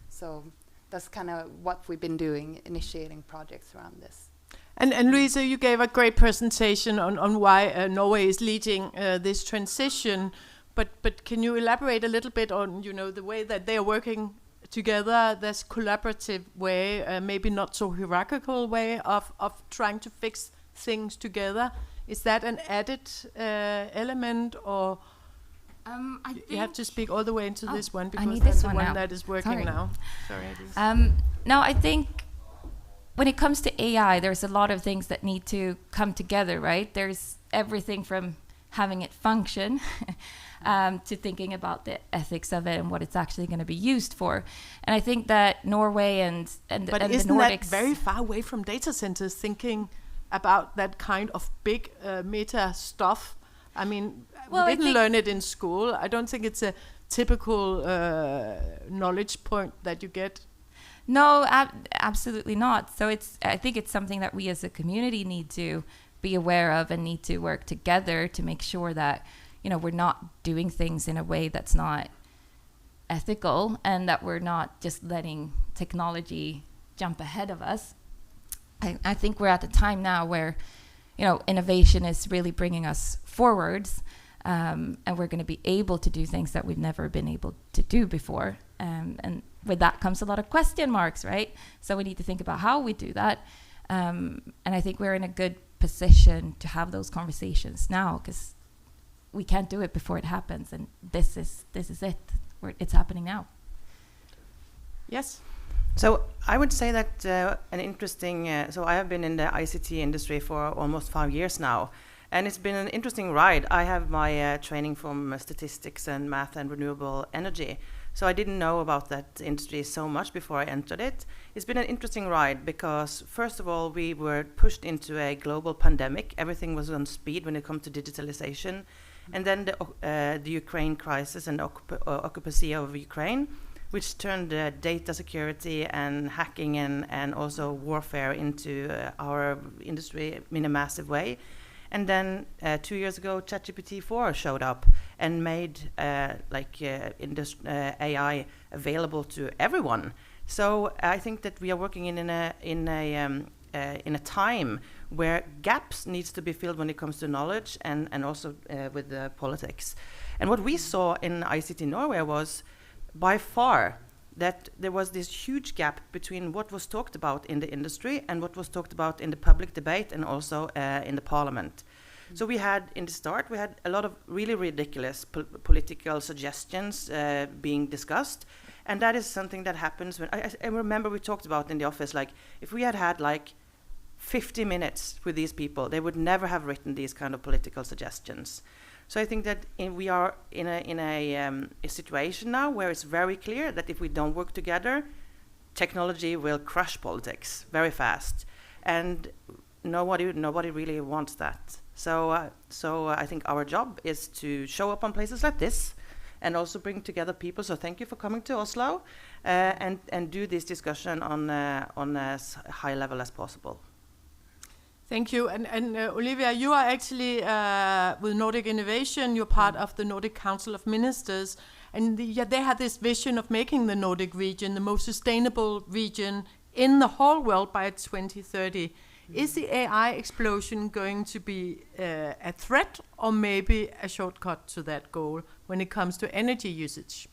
So that's kind of what we've been doing, initiating projects around this. And Louisa, you gave a great presentation on why Norway is leading this transition, but can you elaborate a little bit on, you know, the way that they are working together, this collaborative way, maybe not so hierarchical way of trying to fix things together? Is that an added element, or I think you have to speak all the way into this one, I because need that's this the one one now. that is working Sorry. now. Sorry. No, I think when it comes to AI, there's a lot of things that need to come together, right? There's everything from having it function to thinking about the ethics of it and what it's actually going to be used for. And I think that Norway and the Isn't Nordics... that very far away from data centers, thinking about that kind of big meta stuff? I mean, Well, we I didn't think- learn it in school. I don't think it's a typical knowledge point that you get. No, absolutely not. So I think it's something that we as a community need to be aware of and need to work together to make sure that, you know, we're not doing things in a way that's not ethical, and that we're not just letting technology jump ahead of us. I think we're at the time now where, you know, innovation is really bringing us forwards, and we're going to be able to do things that we've never been able to do before. And with that comes a lot of question marks, right? So we need to think about how we do that. And I think we're in a good position to have those conversations now, because we can't do it before it happens. And this is it. It's happening now. Yes. So I would say that an interesting, so I have been in the ICT industry for almost 5 years now, And it's been an interesting ride. I have my training from statistics and math and renewable energy. So I didn't know about that industry so much before I entered it. It's been an interesting ride because, first of all, we were pushed into a global pandemic. Everything was on speed when it comes to digitalization. And then the Ukraine crisis and occupancy of Ukraine, which turned data security and hacking and also warfare into our industry in a massive way. And then 2 years ago, ChatGPT 4 showed up and made AI available to everyone. So I think that we are working in a time where gaps needs to be filled when it comes to knowledge and also with the politics. And what we saw in ICT Norway was by far that there was this huge gap between what was talked about in the industry and what was talked about in the public debate and also in the parliament. So we had, in the start, we had a lot of really ridiculous political suggestions being discussed. And that is something that happens when, I remember we talked about in the office, like, if we had like 50 minutes with these people, they would never have written these kind of political suggestions. So I think that we are in a situation now where it's very clear that if we don't work together, technology will crush politics very fast, and nobody really wants that. So I think our job is to show up on places like this, and also bring together people. So thank you for coming to Oslo, and do this discussion on as high level as possible. Thank you. And Olivia, you are actually with Nordic Innovation, you're part of the Nordic Council of Ministers, and they had this vision of making the Nordic region the most sustainable region in the whole world by 2030. Is the AI explosion going to be a threat or maybe a shortcut to that goal when it comes to energy usage?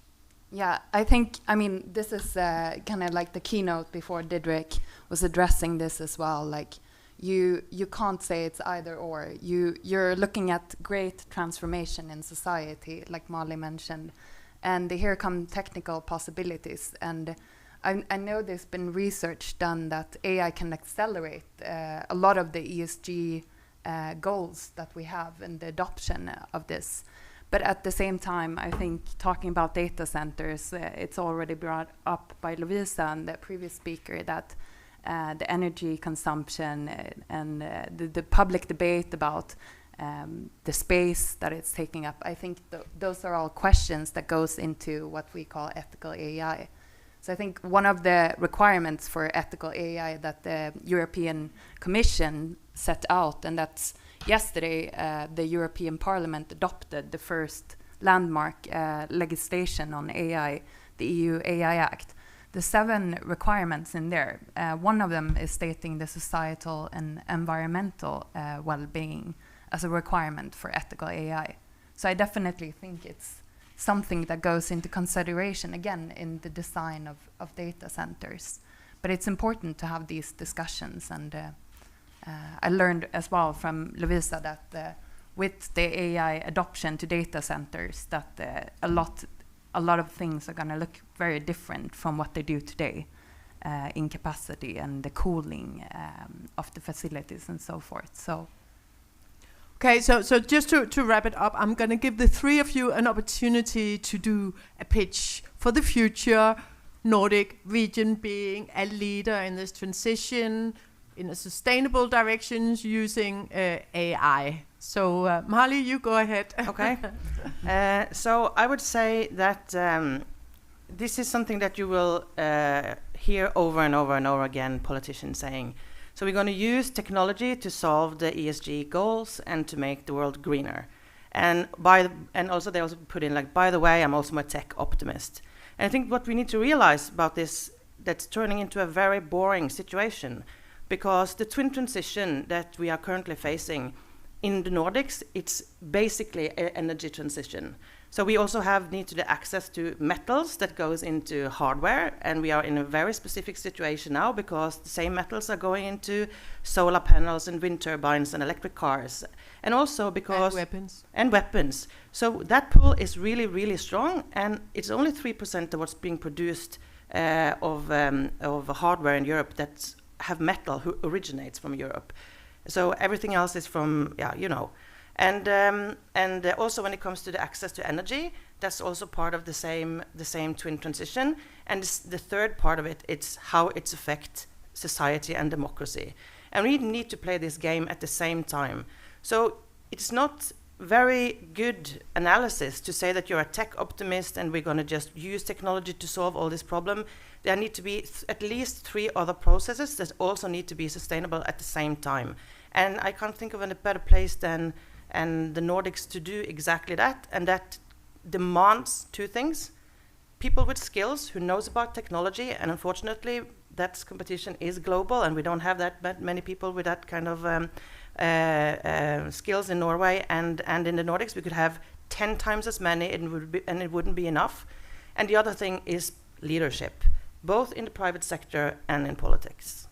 Yeah, I mean, this is kind of like the keynote before Didrik was addressing this as well. Like, you can't say it's either or. You're looking at great transformation in society, like Molly mentioned, and here come technical possibilities. And I know there's been research done that AI can accelerate a lot of the ESG goals that we have and the adoption of this. But at the same time, I think talking about data centers, it's already brought up by Lovisa and the previous speaker that the energy consumption and the public debate about the space that it's taking up, I think those are all questions that goes into what we call ethical AI. So I think one of the requirements for ethical AI that the European Commission set out, and that's yesterday the European Parliament adopted the first landmark legislation on AI, the EU AI Act. The 7 requirements in there, one of them is stating the societal and environmental well-being as a requirement for ethical AI. So I definitely think it's something that goes into consideration, again, in the design of data centers. But it's important to have these discussions, and I learned as well from Lovisa that with the AI adoption to data centers, that a lot of things are going to look very different from what they do today in capacity and the cooling of the facilities and so forth. So. Okay, so just to wrap it up, I'm going to give the 3 of you an opportunity to do a pitch for the future Nordic region being a leader in this transition in a sustainable direction using AI. So Marley, you go ahead. Okay. So I would say that this is something that you will hear over and over and over again, politicians saying. So we're going to use technology to solve the ESG goals and to make the world greener. And also they also put in, like, by the way, I'm also a tech optimist. And I think what we need to realize about this, that's turning into a very boring situation, because the twin transition that we are currently facing in the Nordics, it's basically an energy transition. So we also need to the access to metals that goes into hardware, and we are in a very specific situation now because the same metals are going into solar panels and wind turbines and electric cars, and also because weapons. So that pool is really, really strong, and it's only 3% of what's being produced of hardware in Europe that have metal who originates from Europe. So everything else is from, yeah, you know. And also when it comes to the access to energy, that's also part of the same twin transition. And the third part of it, it's how it affects society and democracy. And we need to play this game at the same time. So it's not very good analysis to say that you're a tech optimist and we're going to just use technology to solve all this problem. There need to be at least 3 other processes that also need to be sustainable at the same time. And I can't think of a better place than the Nordics to do exactly that. And that demands 2 things. People with skills who knows about technology, and unfortunately that competition is global and we don't have that many people with that kind of skills in Norway and in the Nordics. We could have 10 times as many and it wouldn't be enough. And the other thing is leadership, both in the private sector and in politics.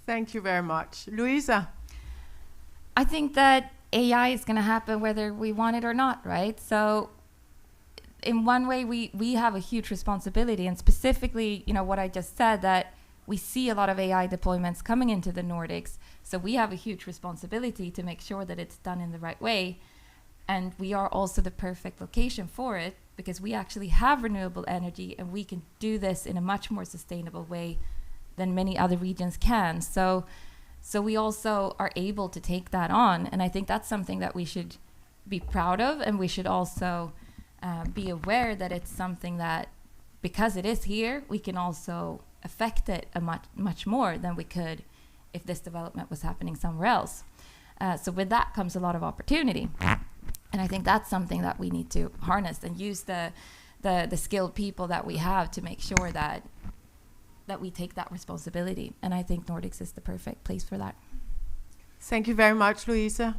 Thank you very much. Louisa? I think that AI is going to happen whether we want it or not, right? So in one way, we have a huge responsibility, and specifically, you know, what I just said, that we see a lot of AI deployments coming into the Nordics. So we have a huge responsibility to make sure that it's done in the right way. And we are also the perfect location for it because we actually have renewable energy and we can do this in a much more sustainable way than many other regions can. So we also are able to take that on. And I think that's something that we should be proud of. And we should also be aware that it's something that, because it is here, we can also affect it much more than we could if this development was happening somewhere else. So with that comes a lot of opportunity. And I think that's something that we need to harness and use the skilled people that we have to make sure that we take that responsibility. And I think Nordics is the perfect place for that. Thank you very much, Louisa.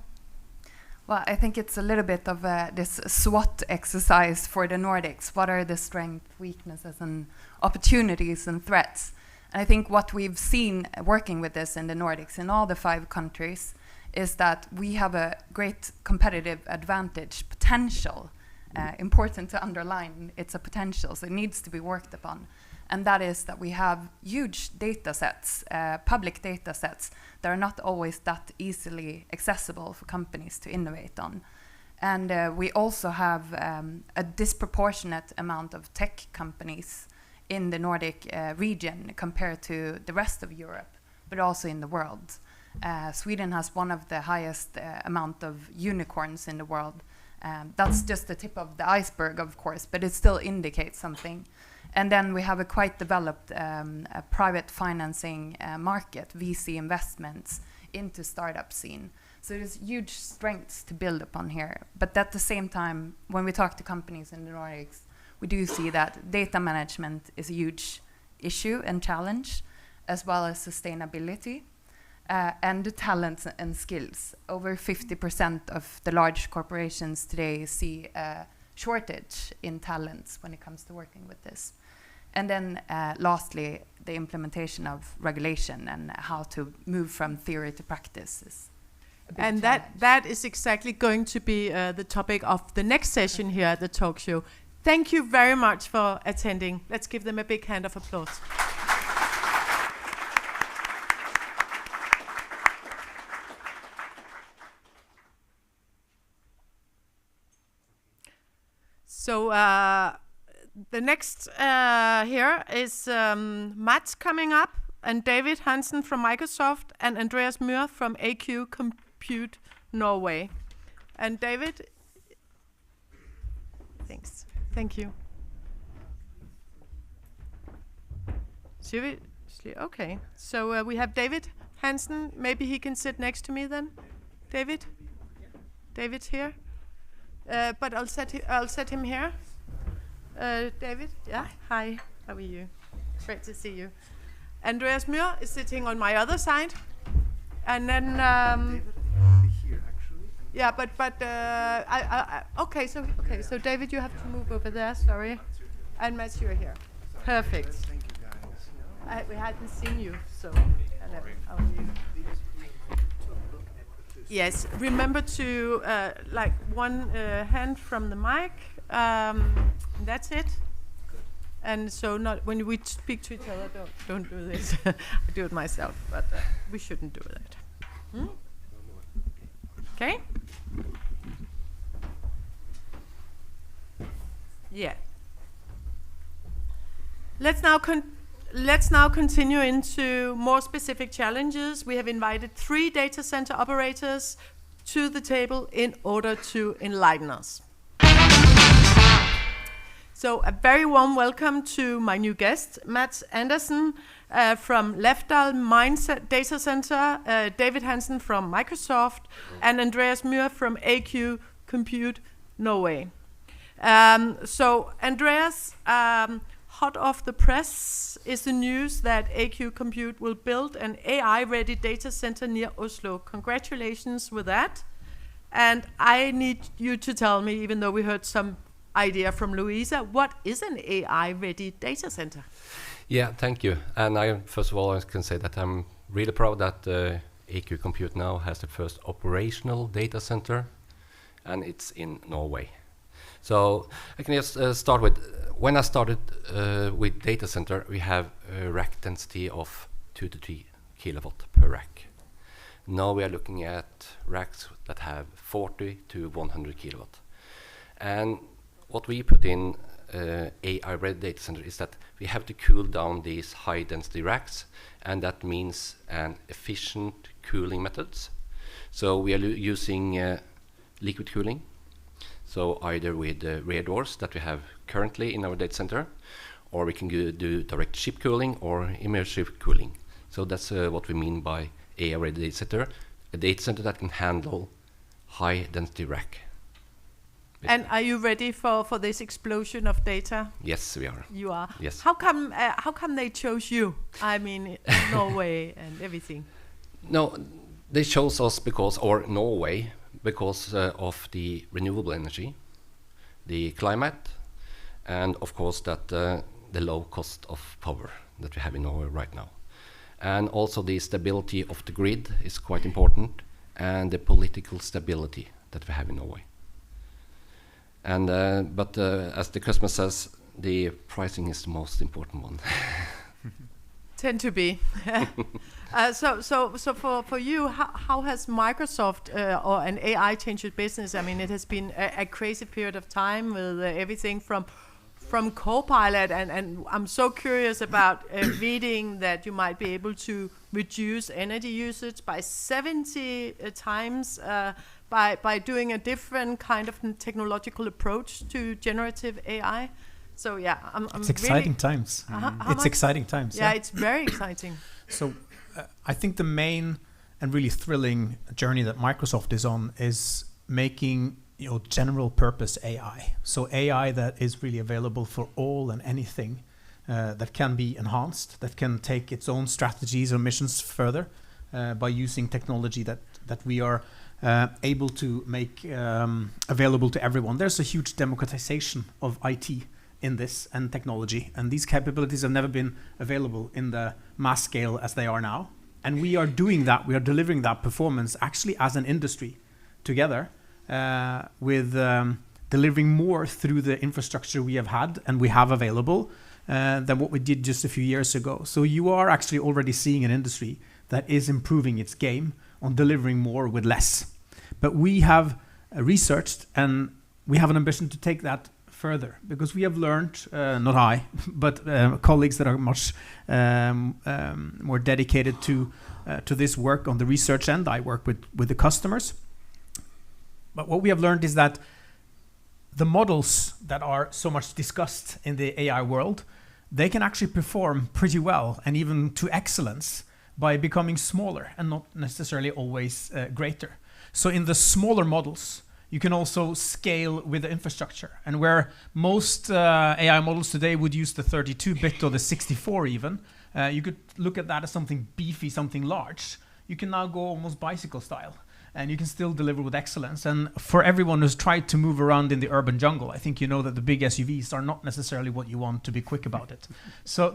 Well, I think it's a little bit of this SWOT exercise for the Nordics. What are the strengths, weaknesses, and opportunities and threats? And I think what we've seen working with this in the Nordics, in all the 5 countries, is that we have a great competitive advantage, potential. Important to underline, it's a potential, so it needs to be worked upon. And that is that we have huge data sets, public data sets, that are not always that easily accessible for companies to innovate on. And we also have a disproportionate amount of tech companies in the Nordic region compared to the rest of Europe, but also in the world. Sweden has one of the highest amount of unicorns in the world. That's just the tip of the iceberg, of course, but it still indicates something. And then we have a quite developed private financing market, VC investments into startup scene. So there's huge strengths to build upon here. But at the same time, when we talk to companies in the Nordics, we do see that data management is a huge issue and challenge, as well as sustainability and the talents and skills. Over 50% of the large corporations today see a shortage in talents when it comes to working with this. And then lastly, the implementation of regulation and how to move from theory to practice is a big and challenge. that is exactly going to be the topic of the next session here at the talk show. Thank you very much for attending. Let's give them a big hand of applause. So the next here is Mats coming up, and David Hansen from Microsoft, and Andreas Myhr from AQ Compute Norway. And David, thanks. Thank you. Okay, so we have David Hansen. Maybe he can sit next to me then. David? David's here. But I'll set him here. David? Yeah? Hi, how are you? Great to see you. Andreas Myhr is sitting on my other side. And then... yeah, but okay, so David, you have to move over there, sorry. And Mats, you're here. Perfect. Thank you, guys. We hadn't seen you, so... Yes, remember to like one hand from the mic. That's it. And so not when we speak to each other, don't do this. I do it myself, but we shouldn't do that. Okay. Yeah. Let's now continue into more specific challenges. We have invited 3 data center operators to the table in order to enlighten us. So a very warm welcome to my new guest, Mats Andersen from Lefdal Data Center, David Hansen from Microsoft, and Andreas Myhr from AQ Compute Norway. So Andreas, hot off the press is the news that AQ Compute will build an AI-ready data center near Oslo. Congratulations with that. And I need you to tell me, even though we heard some idea from Louisa, what is an AI-ready data center? Yeah, thank you. And I, first of all, I can say that I'm really proud that AQ Compute now has the first operational data center, and it's in Norway. So I can just start with, when I started with data center, we have a rack density of 2 to 3 kilowatt per rack. Now we are looking at racks that have 40 to 100 kilowatt. And what we put in AI-ready data center is that we have to cool down these high-density racks, and that means an efficient cooling methods. So we are using liquid cooling, so either with rear doors that we have currently in our data center, or we can do direct chip cooling or immersive cooling. So that's what we mean by AI-ready data center, a data center that can handle high-density rack. And are you ready for this explosion of data? Yes, we are. You are? Yes. How come they chose you? I mean, Norway and everything. No, they chose us because, or Norway, because of the renewable energy, the climate, and of course that the low cost of power that we have in Norway right now. And also the stability of the grid is quite important, and the political stability that we have in Norway. And but as the customer says, the pricing is the most important one. Tend to be. So for you, how has Microsoft or an AI changed your business? I mean, it has been a crazy period of time with everything from Copilot, and I'm so curious about reading that you might be able to reduce energy usage by 70 times by doing a different kind of technological approach to generative AI. So yeah, it's exciting really times. It's exciting times. Yeah, it's very exciting. So I think the main and really thrilling journey that Microsoft is on is making general purpose AI. So AI that is really available for all and anything, that can be enhanced, that can take its own strategies or missions further by using technology that we are able to make available to everyone. There's a huge democratization of IT in this and technology, and these capabilities have never been available in the mass scale as they are now. And we are doing that, we are delivering that performance actually as an industry together with delivering more through the infrastructure we have had and we have available than what we did just a few years ago. So you are actually already seeing an industry that is improving its game on delivering more with less. But we have researched, and we have an ambition to take that further, because we have learned, not I, but colleagues that are much more dedicated to this work on the research end. I work with the customers. But what we have learned is that the models that are so much discussed in the AI world, they can actually perform pretty well and even to excellence by becoming smaller and not necessarily always greater. So in the smaller models, you can also scale with the infrastructure. And where most AI models today would use the 32-bit or the 64 even, you could look at that as something beefy, something large. You can now go almost bicycle style, and you can still deliver with excellence. And for everyone who's tried to move around in the urban jungle, I think you know that the big SUVs are not necessarily what you want to be quick about it. So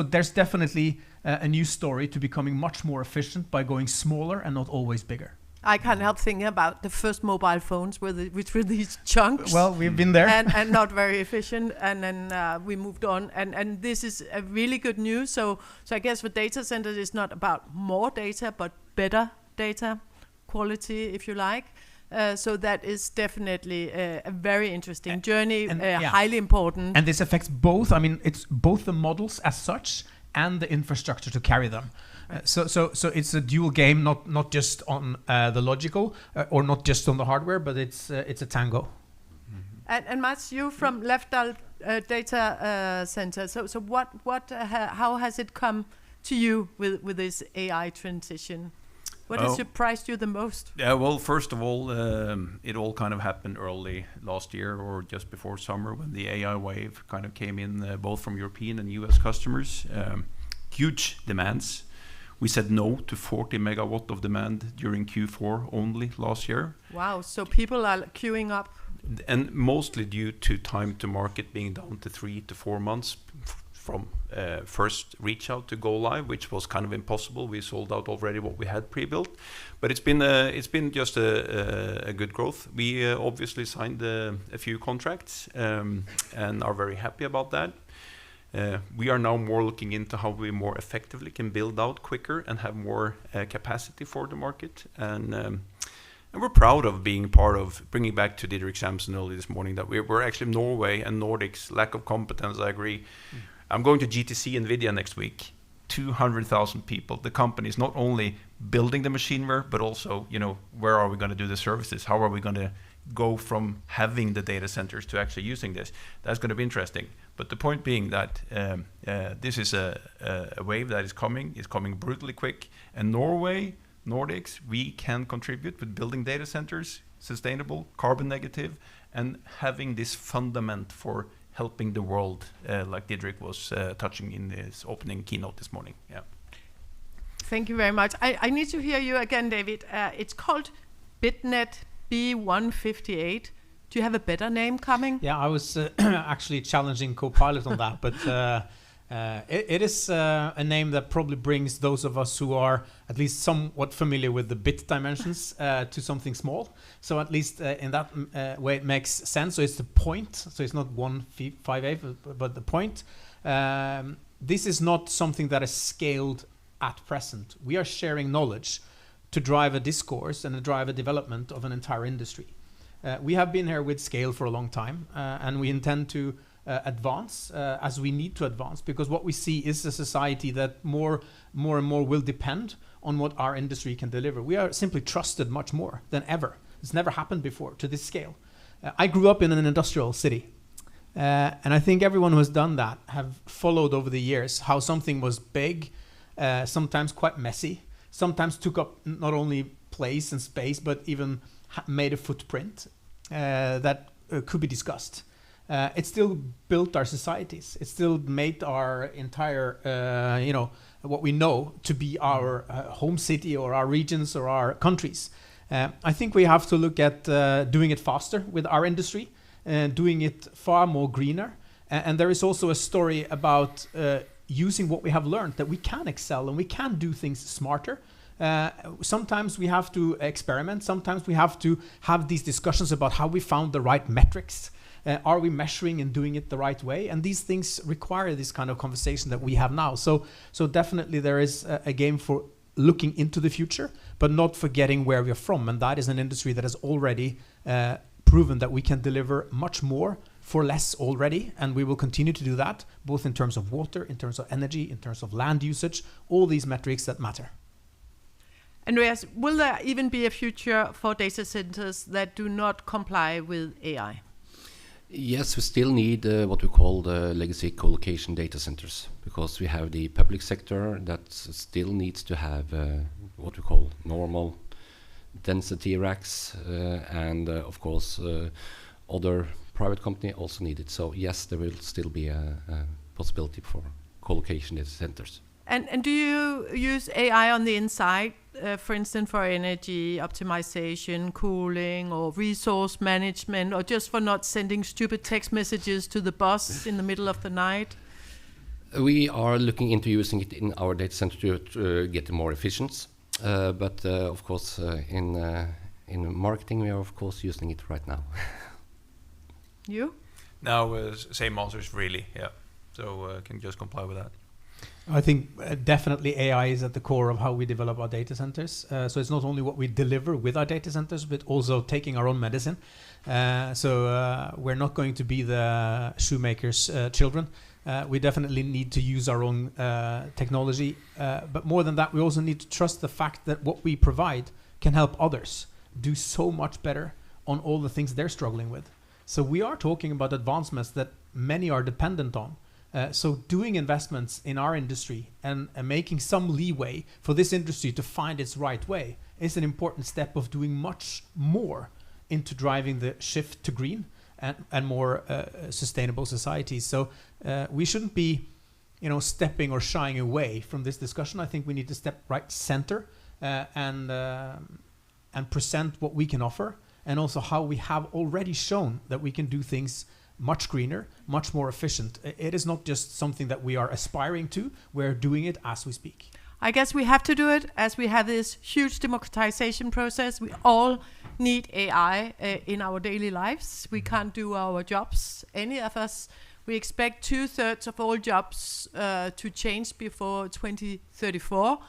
there's definitely a new story to becoming much more efficient by going smaller and not always bigger. I can't help thinking about the first mobile phones which were these chunks. Well, we've been there. and not very efficient. And then we moved on. And this is a really good news. So I guess for data centers, it's not about more data, but better data quality, if you like. So that is definitely a very interesting journey, and highly important. And this affects both. I mean, it's both the models as such and the infrastructure to carry them. So it's a dual game, not just on the logical or not just on the hardware, but it's a tango. And Mats, you from Lefdal Data Center. So how has it come to you with this AI transition? What has surprised you the most? Yeah, well, first of all, it all kind of happened early last year or just before summer when the AI wave kind of came in, both from European and US customers. Huge demands. We said no to 40 megawatt of demand during Q4 only last year. Wow, so people are queuing up. And mostly due to time to market being down to 3 to 4 months from first reach out to go live, which was kind of impossible. We sold out already what we had pre-built, but it's been just a good growth. We obviously signed a few contracts and are very happy about that. We are now more looking into how we more effectively can build out quicker and have more capacity for the market. And we're proud of being part of bringing back to Didrik Samson early this morning that we're actually Norway and Nordics lack of competence. I agree. I'm going to GTC NVIDIA next week. 200,000 people. The company is not only building the machinery, but also, where are we going to do the services? How are we going to go from having the data centers to actually using this? That's going to be interesting. But the point being that this is a wave that is coming. It's coming brutally quick. And Norway, Nordics, we can contribute with building data centers, sustainable, carbon negative, and having this fundament for helping the world, like Didrik was touching in his opening keynote this morning. Yeah. Thank you very much. I need to hear you again, David. It's called BitNet B158. Do you have a better name coming? Yeah, I was actually challenging Copilot on that, but it is a name that probably brings those of us who are at least somewhat familiar with the bit dimensions to something small. So at least in that way it makes sense. So it's the point. So it's not 158, but the point. This is not something that is scaled at present. We are sharing knowledge to drive a discourse and to drive a development of an entire industry. We have been here with scale for a long time, and we intend to advance as we need to advance, because what we see is a society that more and more will depend on what our industry can deliver. We are simply trusted much more than ever. It's never happened before to this scale. I grew up in an industrial city, and I think everyone who has done that have followed over the years how something was big, sometimes quite messy, sometimes took up not only place and space, but even made a footprint that could be discussed. It still built our societies. It still made our entire, what we know to be our home city or our regions or our countries. I think we have to look at doing it faster with our industry, doing it far more greener. And there is also a story about using what we have learned, that we can excel and we can do things smarter. Sometimes we have to experiment. Sometimes we have to have these discussions about how we found the right metrics. Are we measuring and doing it the right way? And these things require this kind of conversation that we have now. So definitely there is a game for looking into the future, but not forgetting where we're from. And that is an industry that has already proven that we can deliver much more for less already. And we will continue to do that, both in terms of water, in terms of energy, in terms of land usage, all these metrics that matter. Andreas, will there even be a future for data centers that do not comply with AI? Yes, we still need what we call the legacy co-location data centers, because we have the public sector that still needs to have what we call normal density racks, and of course other private company also need it. So yes, there will still be a possibility for co-location data centers. And do you use AI on the inside, for instance, for energy optimization, cooling, or resource management, or just for not sending stupid text messages to the boss in the middle of the night? We are looking into using it in our data center to get more efficient. But of course, in marketing, we are of course using it right now. You? Now, same answers really, yeah. So can just comply with that. I think definitely AI is at the core of how we develop our data centers. So it's not only what we deliver with our data centers, but also taking our own medicine. So we're not going to be the shoemaker's children. We definitely need to use our own technology. But more than that, we also need to trust the fact that what we provide can help others do so much better on all the things they're struggling with. So we are talking about advancements that many are dependent on. So doing investments in our industry and making some leeway for this industry to find its right way is an important step of doing much more into driving the shift to green and more sustainable societies. So we shouldn't be, stepping or shying away from this discussion. I think we need to step right center and present what we can offer, and also how we have already shown that we can do things much greener, much more efficient. It is not just something that we are aspiring to, we're doing it as we speak. I guess we have to do it as we have this huge democratization process. We all need AI in our daily lives. We can't do our jobs, any of us. We expect 2/3 of all jobs to change before 2034.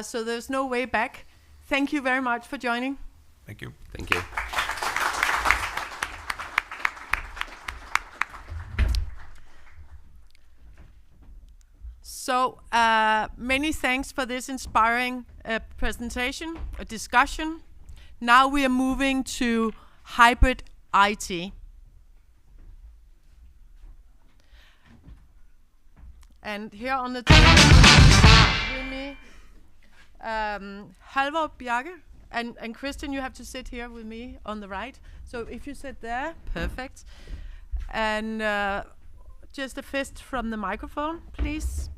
So there's no way back. Thank you very much for joining. Thank you. Thank you. So many thanks for this inspiring presentation, a discussion. Now we are moving to hybrid IT. And here on the table with me, Halvor Bjarke, and Christian, you have to sit here with me on the right. So if you sit there, perfect. And just a fist from the microphone, please.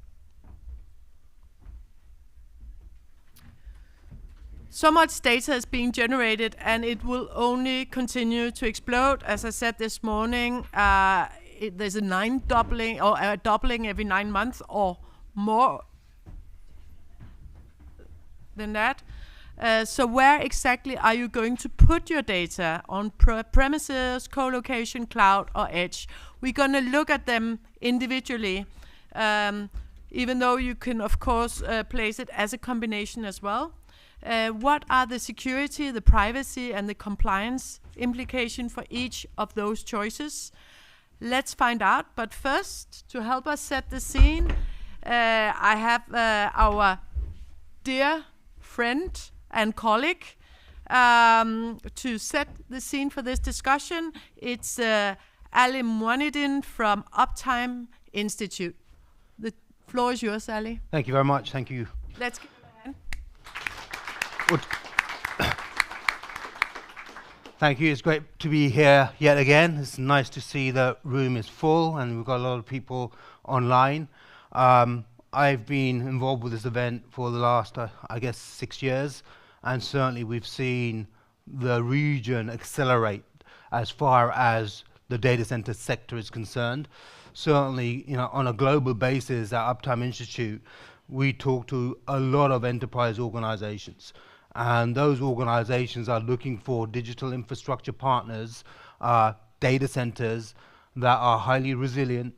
So much data is being generated, and it will only continue to explode. As I said this morning, there's a doubling every 9 months or more than that. So where exactly are you going to put your data? On premises, co-location, cloud, or edge? We're going to look at them individually, even though you can, of course, place it as a combination as well. What are the security, the privacy, and the compliance implication for each of those choices? Let's find out. But first, to help us set the scene, I have our dear friend and colleague to set the scene for this discussion. It's Ali Muanidin from Uptime Institute. The floor is yours, Ali. Thank you very much. Thank you. Let's give him a hand. Good. Thank you. It's great to be here yet again. It's nice to see the room is full and we've got a lot of people online. I've been involved with this event for the last, I guess, 6 years, and certainly we've seen the region accelerate as far as the data center sector is concerned. Certainly, on a global basis at Uptime Institute, we talk to a lot of enterprise organizations. And those organizations are looking for digital infrastructure partners, data centers that are highly resilient.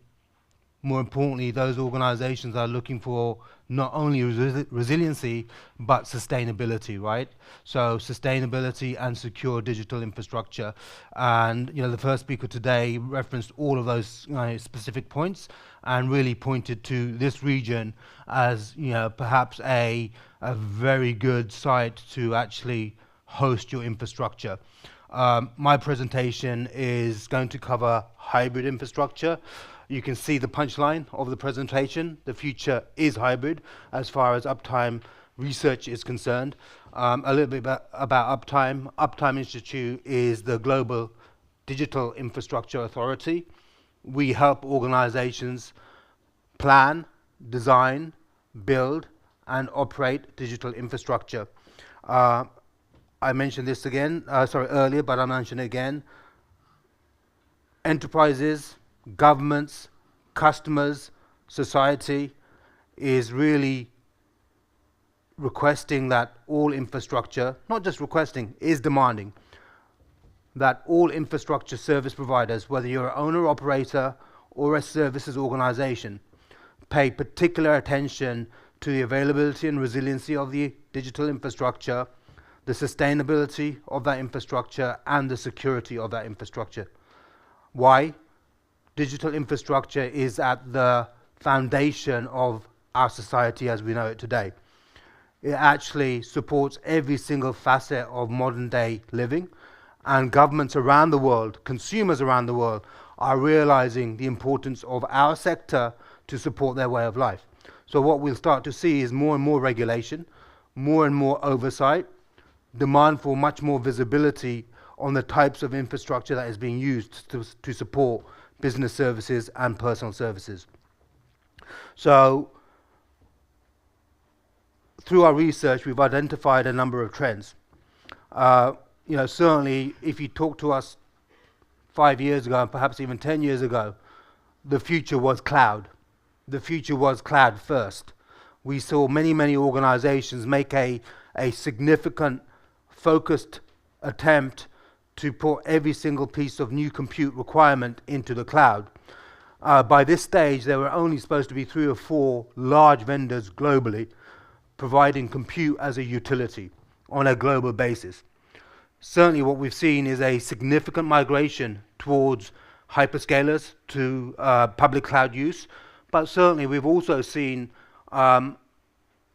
More importantly, those organizations are looking for not only resiliency, but sustainability, right? So sustainability and secure digital infrastructure. And the first speaker today referenced all of those specific points and really pointed to this region as perhaps a very good site to actually host your infrastructure. My presentation is going to cover hybrid infrastructure. You can see the punchline of the presentation. The future is hybrid as far as Uptime research is concerned. A little bit about Uptime. Uptime Institute is the global digital infrastructure authority. We help organizations plan, design, build, and operate digital infrastructure. I mentioned this earlier, but I'll mention it again. Enterprises, governments, customers, society is really requesting that all infrastructure, not just requesting, is demanding that all infrastructure service providers, whether you're an owner, operator, or a services organization, pay particular attention to the availability and resiliency of the digital infrastructure, the sustainability of that infrastructure, and the security of that infrastructure. Why? Digital infrastructure is at the foundation of our society as we know it today. It actually supports every single facet of modern day living, and governments around the world, consumers around the world, are realizing the importance of our sector to support their way of life. So what we'll start to see is more and more regulation, more and more oversight, demand for much more visibility on the types of infrastructure that is being used to support business services and personal services. So through our research, we've identified a number of trends. Certainly, if you talk to us 5 years ago, and perhaps even 10 years ago, the future was cloud. The future was cloud first. We saw many organizations make a significant, focused attempt to put every single piece of new compute requirement into the cloud. By this stage, there were only supposed to be 3 or 4 large vendors globally providing compute as a utility on a global basis. Certainly what we've seen is a significant migration towards hyperscalers to public cloud use, but certainly we've also seen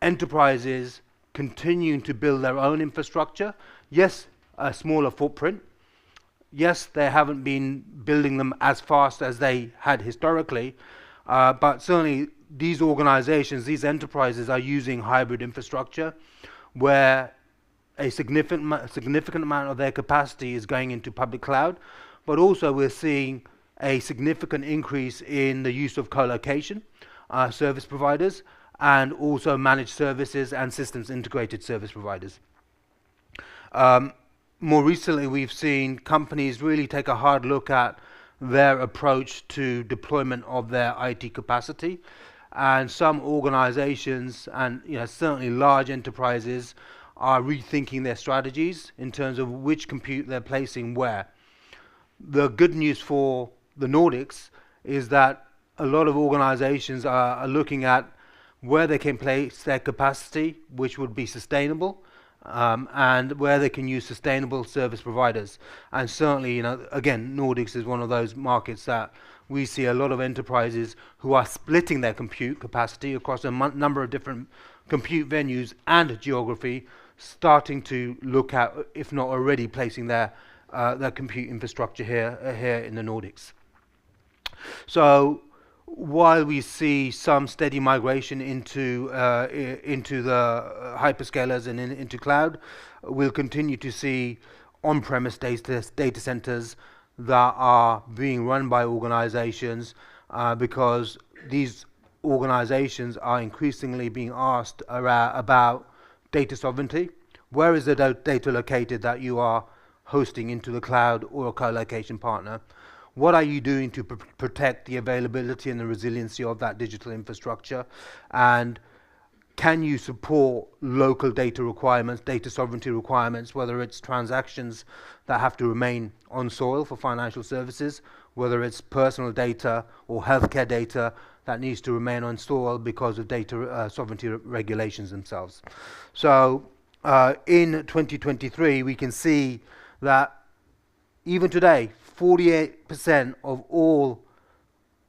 enterprises continuing to build their own infrastructure. Yes, a smaller footprint. Yes, they haven't been building them as fast as they had historically, but certainly these organizations, these enterprises are using hybrid infrastructure where a significant amount of their capacity is going into public cloud, but also we're seeing a significant increase in the use of co-location service providers and also managed services and systems integrated service providers. More recently, we've seen companies really take a hard look at their approach to deployment of their IT capacity, and some organizations and certainly large enterprises are rethinking their strategies in terms of which compute they're placing where. The good news for the Nordics is that a lot of organizations are looking at where they can place their capacity, which would be sustainable, and where they can use sustainable service providers. And certainly, again, Nordics is one of those markets that we see a lot of enterprises who are splitting their compute capacity across a number of different compute venues and geography, starting to look at, if not already, placing their compute infrastructure here in the Nordics. So while we see some steady migration into the hyperscalers and into cloud, we'll continue to see on-premise data centers that are being run by organizations because these organizations are increasingly being asked about data sovereignty. Where is the data located that you are hosting into the cloud or a co-location partner? What are you doing to protect the availability and the resiliency of that digital infrastructure? And can you support local data requirements, data sovereignty requirements, whether it's transactions that have to remain on soil for financial services, whether it's personal data or healthcare data that needs to remain on soil because of data sovereignty regulations themselves. So in 2023, we can see that even today, 48% of all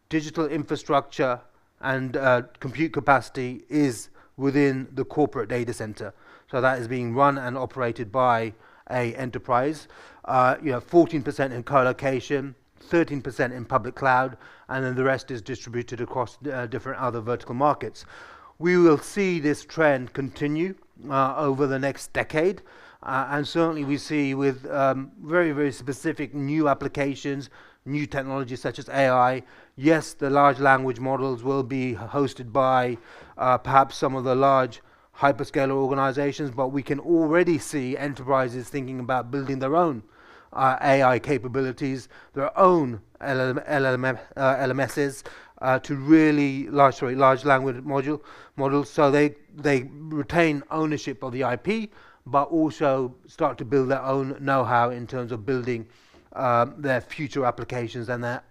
digital infrastructure and compute capacity is within the corporate data center. So that is being run and operated by a enterprise. 14% in co-location, 13% in public cloud, and then the rest is distributed across different other vertical markets. We will see this trend continue over the next decade. And certainly we see with very specific new applications, new technologies such as AI. Yes, the large language models will be hosted by perhaps some of the large hyperscaler organizations, but we can already see enterprises thinking about building their own AI capabilities, their own LMSs to really large language models, so they retain ownership of the IP, but also start to build their own know-how in terms of building their future applications and their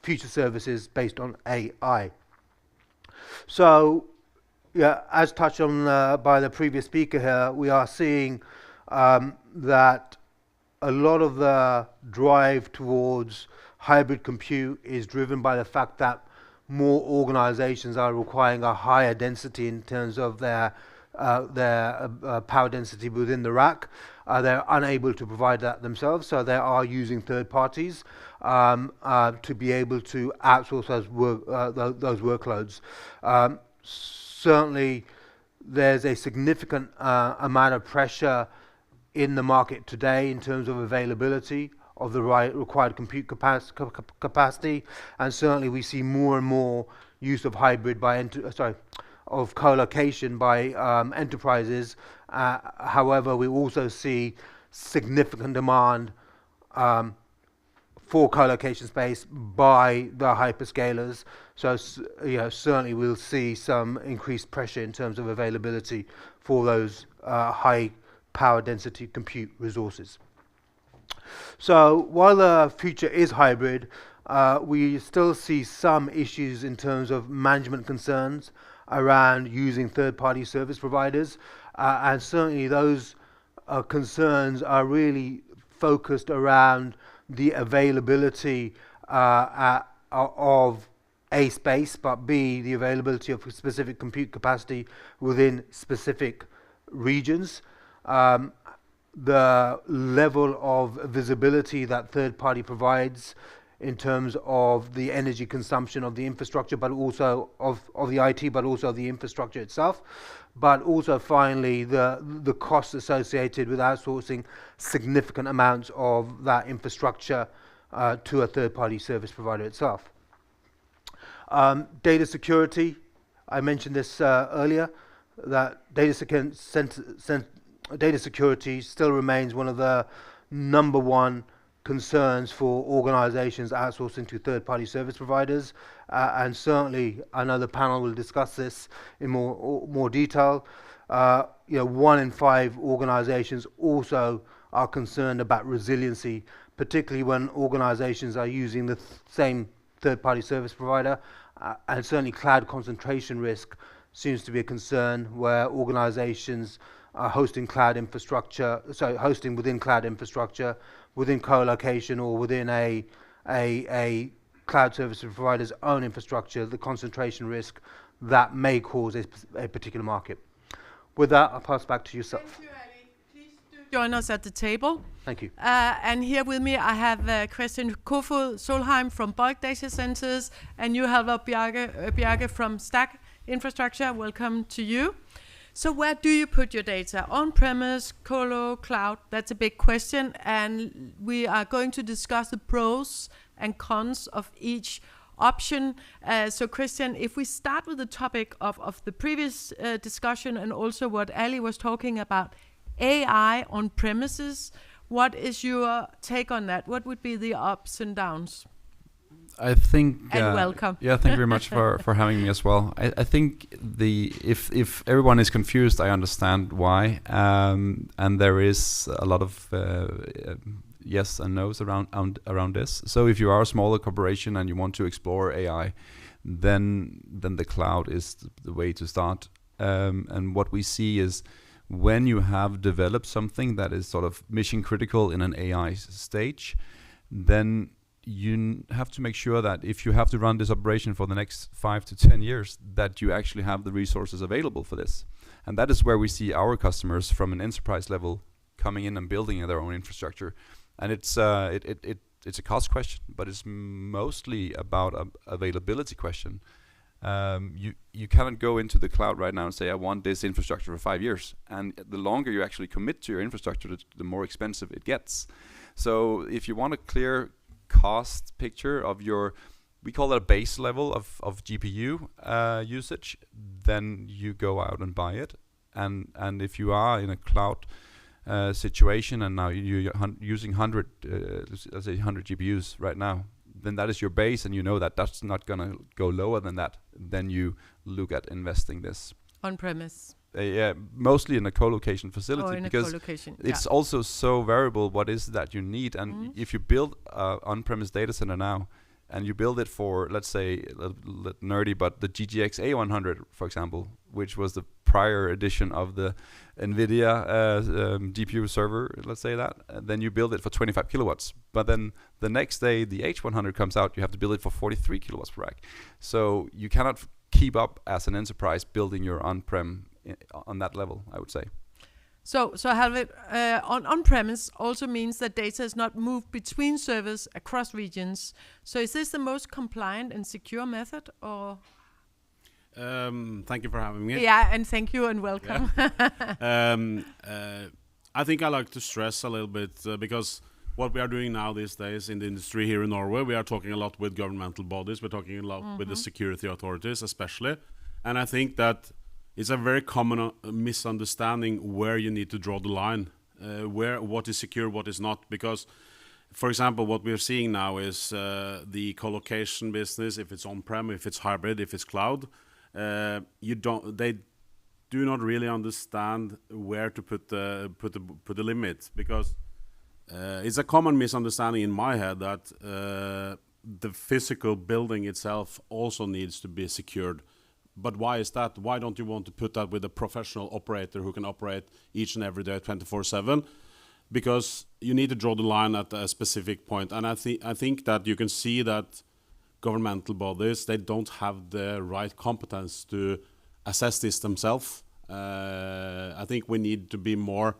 future services based on AI. So, yeah, as touched on by the previous speaker here, we are seeing that a lot of the drive towards hybrid compute is driven by the fact that more organizations are requiring a higher density in terms of their power density within the rack. They're unable to provide that themselves, so they are using third parties to be able to outsource those workloads. Certainly, there's a significant amount of pressure in the market today in terms of availability of the required compute capacity, and certainly we see more and more use of hybrid by of co-location by enterprises. However, we also see significant demand for co-location space by the hyperscalers. So, certainly we'll see some increased pressure in terms of availability for those high power density compute resources. So, while the future is hybrid, we still see some issues in terms of management concerns around using third-party service providers, and certainly those concerns are really focused around the availability of A, space, but B, the availability of specific compute capacity within specific regions. The level of visibility that third party provides in terms of the energy consumption of the infrastructure, but also of the IT, but also the infrastructure itself, but also finally the costs associated with outsourcing significant amounts of that infrastructure to a third party service provider itself. Data security, I mentioned this earlier, that data security still remains one of the number one concerns for organizations outsourcing to third-party service providers, and certainly I know the panel will discuss this in more detail. 1 in 5 organizations also are concerned about resiliency, particularly when organizations are using the same third-party service provider, and certainly cloud concentration risk seems to be a concern where organizations are hosting within cloud infrastructure, within co-location, or within a cloud service provider's own infrastructure, the concentration risk that may cause a particular market. With that, I'll pass back to yourself. Thank you, Ali. Please do join us at the table. Thank you. And here with me, I have Christian Kofod Solheim from Bulk Datacenters, and you have Bjarke from Stack Infrastructure. Welcome to you. So where do you put your data? On-premise, colo, cloud? That's a big question, and we are going to discuss the pros and cons of each option. So Christian, if we start with the topic of the previous discussion and also what Ali was talking about, AI on premises, what is your take on that? What would be the ups and downs? I think and welcome. Yeah, thank you very much for having me as well. I think if everyone is confused, I understand why, and there is a lot of yes and no's around this. So if you are a smaller corporation and you want to explore AI, then the cloud is the way to start. And what we see is when you have developed something that is sort of mission critical in an AI stage, then you have to make sure that if you have to run this operation for the next 5 to 10 years, that you actually have the resources available for this. And that is where we see our customers from an enterprise level coming in and building their own infrastructure. And it's a cost question, but it's mostly about an availability question. You cannot go into the cloud right now and say, I want this infrastructure for 5 years. And the longer you actually commit to your infrastructure, the more expensive it gets. So if you want a clear cost picture of your, we call it a base level of GPU usage, then you go out and buy it. And if you are in a cloud situation and now you're using 100 GPUs right now, then that is your base, and you know that that's not going to go lower than that. Then you look at investing this on premise. Yeah, mostly in a co-location facility, because it's also so variable what is that you need. And if you build an on-premise data center now and you build it for, let's say, a little nerdy, but the GGX A100, for example, which was the prior edition of the NVIDIA GPU server, let's say that, then you build it for 25 kilowatts. But then the next day, the H100 comes out, you have to build it for 43 kilowatts per rack. So you cannot keep up as an enterprise building your on-prem on that level, I would say. So Halvard, on-premise also means that data is not moved between servers across regions. So is this the most compliant and secure method, or? Thank you for having me. Yeah, and thank you and welcome. Yeah. I think I like to stress a little bit because what we are doing now these days in the industry here in Norway, we are talking a lot with governmental bodies, we're talking a lot with the security authorities especially, and I think that it's a very common misunderstanding where you need to draw the line, what is secure, what is not, because for example, what we're seeing now is the colocation business, if it's on-prem, if it's hybrid, if it's cloud, they do not really understand where to put the limit, because it's a common misunderstanding in my head that the physical building itself also needs to be secured. But why is that? Why don't you want to put that with a professional operator who can operate each and every day 24/7? Because you need to draw the line at a specific point. And I think that you can see that governmental bodies, they don't have the right competence to assess this themselves. I think we need to be more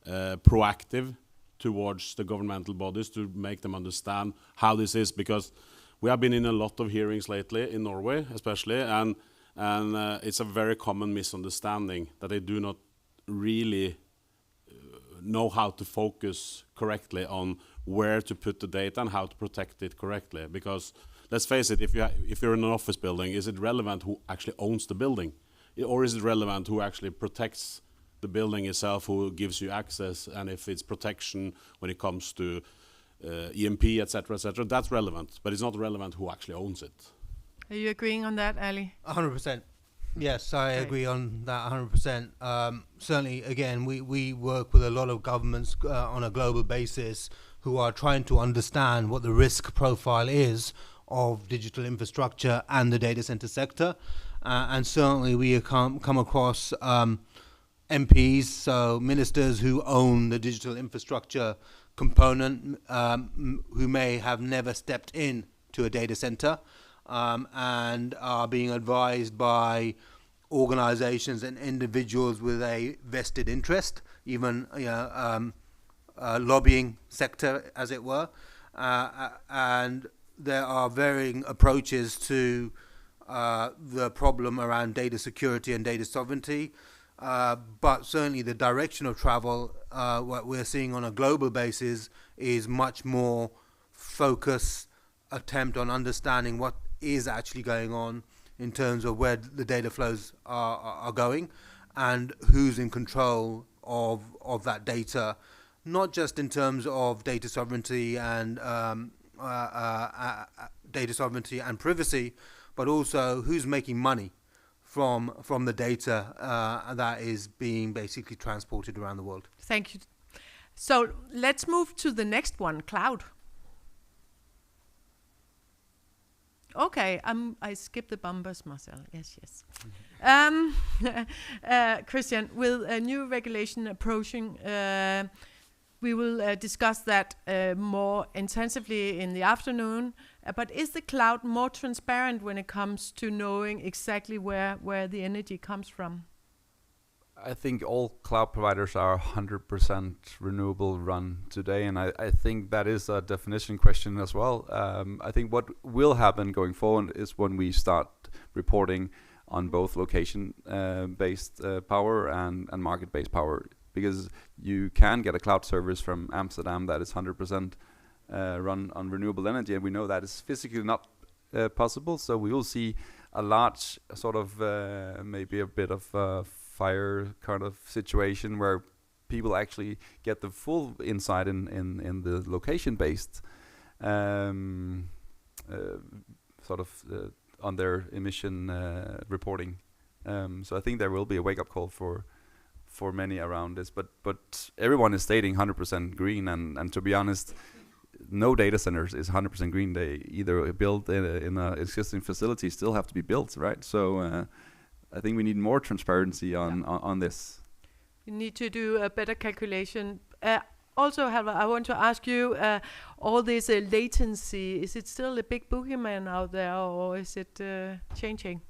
proactive towards the governmental bodies to make them understand how this is, because we have been in a lot of hearings lately in Norway especially, and it's a very common misunderstanding that they do not really know how to focus correctly on where to put the data and how to protect it correctly. Because let's face it, if you're in an office building, is it relevant who actually owns the building? Or is it relevant who actually protects the building itself, who gives you access, and if it's protection when it comes to EMP, etc., that's relevant, but it's not relevant who actually owns it. Are you agreeing on that, Ali? 100%. Yes, I agree on that 100%. Certainly, again, we work with a lot of governments on a global basis who are trying to understand what the risk profile is of digital infrastructure and the data center sector. And certainly we have come across MPs, so ministers who own the digital infrastructure component, who may have never stepped in to a data center, and are being advised by organizations and individuals with a vested interest, even lobbying sector, as it were. And there are varying approaches to the problem around data security and data sovereignty. But certainly the direction of travel, what we're seeing on a global basis, is much more focused attempt on understanding what is actually going on in terms of where the data flows are going and who's in control of that data, not just in terms of data sovereignty and privacy, but also who's making money from the data that is being basically transported around the world. Thank you. So let's move to the next one, cloud. Okay, I skipped the bumpers, Marcel. Yes. Christian, with a new regulation approaching, we will discuss that more intensively in the afternoon. But is the cloud more transparent when it comes to knowing exactly where the energy comes from? I think all cloud providers are 100% renewable run today, and I think that is a definition question as well. I think what will happen going forward is when we start reporting on both location-based power and market-based power, because you can get a cloud service from Amsterdam that is 100% run on renewable energy, and we know that is physically not possible. So we will see a large sort of maybe a bit of fire kind of situation where people actually get the full insight in the location-based sort of on their emission reporting. So I think there will be a wake-up call for many around this, but everyone is stating 100% green, and to be honest, no data centers is 100% green. They either built in a existing facility, still have to be built, right? So I think we need more transparency on this. You need to do a better calculation. Also, Halvor, I want to ask you, all this latency, is it still a big boogeyman out there, or is it changing?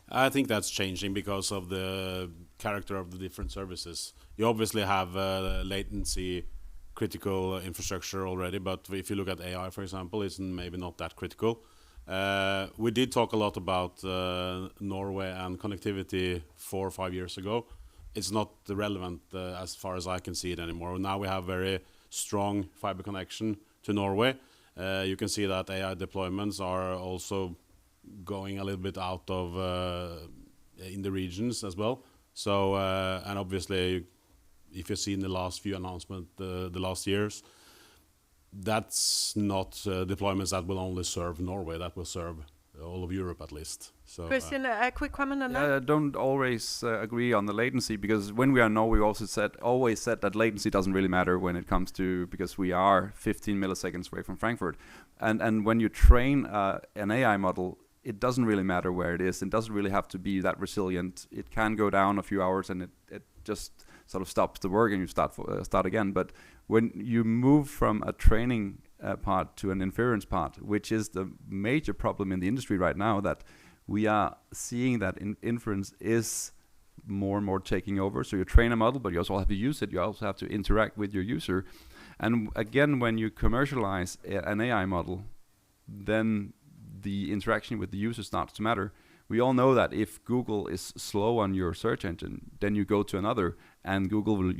I think that's changing because of the character of the different services. You obviously have latency critical infrastructure already, but if you look at AI, for example, it's maybe not that critical. We did talk a lot about Norway and connectivity 4 or 5 years ago. It's not relevant as far as I can see it anymore. Now we have very strong fiber connection to Norway. You can see that AI deployments are also going a little bit out of in the regions as well. So and obviously, if you've seen the last few announcements the last years, that's not deployments that will only serve Norway. That will serve all of Europe at least. So, Christian, a quick comment on that? I don't always agree on the latency, because when we are in Norway, we also always said that latency doesn't really matter when it comes to, because we are 15 milliseconds away from Frankfurt. And when you train an AI model, it doesn't really matter where it is. It doesn't really have to be that resilient. It can go down a few hours and it just sort of stops the work and you start again. But when you move from a training part to an inference part, which is the major problem in the industry right now, that we are seeing that inference is more and more taking over. So you train a model, but you also have to use it. You also have to interact with your user. And again, when you commercialize an AI model, then the interaction with the user starts to matter. We all know that if Google is slow on your search engine, then you go to another, and Google will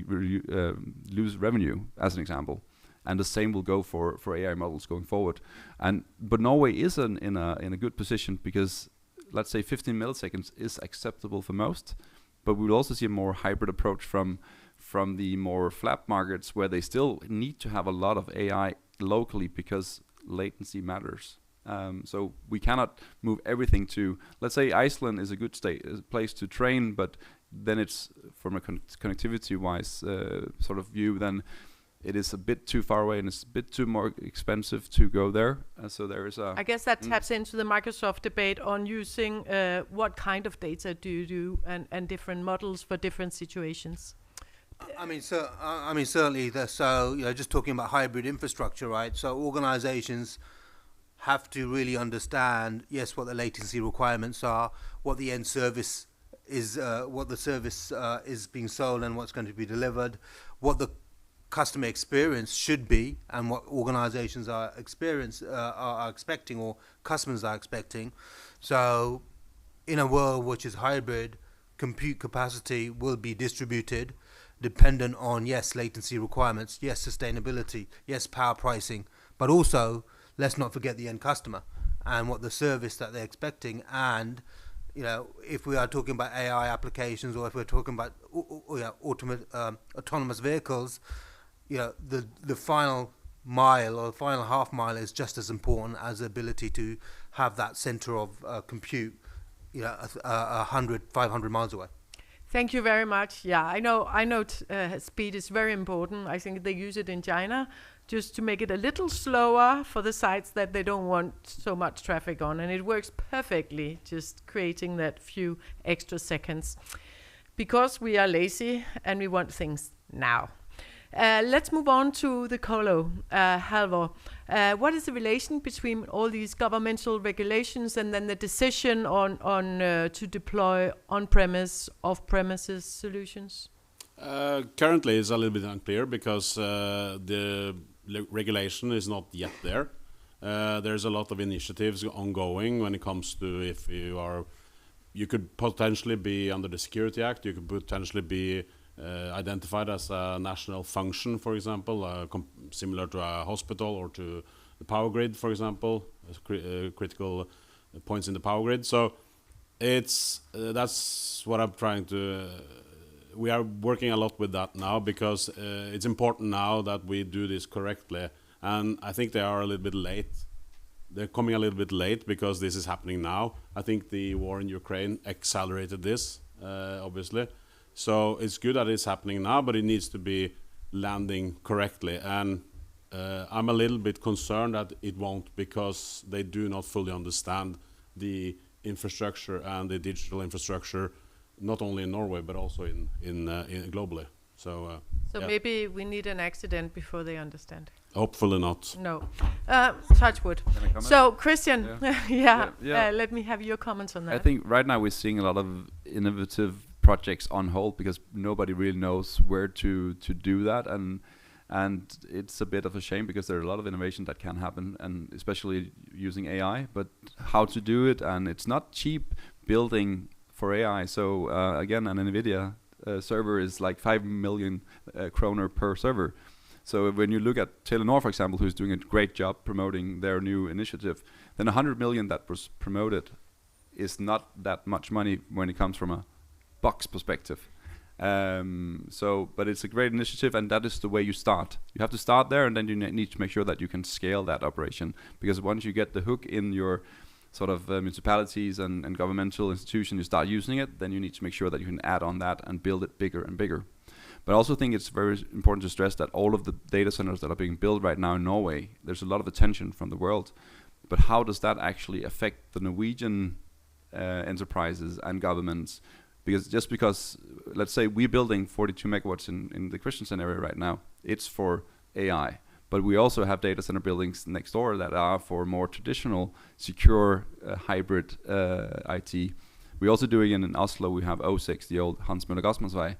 lose revenue, as an example. And the same will go for AI models going forward. But Norway is in a good position, because let's say 15 milliseconds is acceptable for most, but we will also see a more hybrid approach from the more flat markets, where they still need to have a lot of AI locally because latency matters. So we cannot move everything to, let's say Iceland is a good place to train, but then it's from a connectivity-wise sort of view, then it is a bit too far away and it's a bit too more expensive to go there. So there is a... I guess that taps into the Microsoft debate on using what kind of data do you do, and different models for different situations. I mean, certainly. So, just talking about hybrid infrastructure, right? So organizations have to really understand, yes, what the latency requirements are, what the end service is, what the service is being sold and what's going to be delivered, what the customer experience should be, and what organizations are expecting, or customers are expecting. So in a world which is hybrid, compute capacity will be distributed dependent on, yes, latency requirements, yes, sustainability, yes, power pricing, but also let's not forget the end customer and what the service that they're expecting. And if we are talking about AI applications, or if we're talking about autonomous vehicles, the final mile or the final half mile is just as important as the ability to have that center of compute 100, 500 miles away. Thank you very much. Yeah, I know speed is very important. I think they use it in China just to make it a little slower for the sites that they don't want so much traffic on. And it works perfectly, just creating that few extra seconds. Because we are lazy and we want things now. Let's move on to the colo. Halvor, what is the relation between all these governmental regulations and then the decision on to deploy on-premise, off-premises solutions? Currently, it's a little bit unclear because the regulation is not yet there. There's a lot of initiatives ongoing when it comes to if you could potentially be under the Security Act, you could potentially be identified as a national function, for example, similar to a hospital or to the power grid, for example, critical points in the power grid. So that's what I'm trying to... we are working a lot with that now because it's important now that we do this correctly. And I think they are a little bit late. They're coming a little bit late because this is happening now. I think the war in Ukraine accelerated this, obviously. So it's good that it's happening now, but it needs to be landing correctly. And I'm a little bit concerned that it won't, because they do not fully understand the infrastructure and the digital infrastructure, not only in Norway but also in globally. So yeah. Maybe we need an accident before they understand. Hopefully not. No. Touch wood. Can I comment? So Christian, Yeah. let me have your comments on that. I think right now we're seeing a lot of innovative projects on hold because nobody really knows where to do that, and it's a bit of a shame because there are a lot of innovation that can happen, and especially using AI, but how to do it, and it's not cheap building for AI. So again, an NVIDIA server is like 5 million kroner per server. So when you look at Telenor, for example, who's doing a great job promoting their new initiative, then 100 million that was promoted is not that much money when it comes from a box perspective. But it's a great initiative, and that is the way you start. You have to start there, and then you need to make sure that you can scale that operation. Because once you get the hook in your sort of municipalities and governmental institutions, you start using it, then you need to make sure that you can add on that and build it bigger and bigger. But I also think it's very important to stress that all of the data centers that are being built right now in Norway, there's a lot of attention from the world. But how does that actually affect the Norwegian enterprises and governments? Because let's say we're building 42 megawatts in the Christiansand area right now, it's for AI. But we also have data center buildings next door that are for more traditional, secure, hybrid IT. We're also doing it in Oslo. We have O6, the old Hans Møller Gassmannsvei.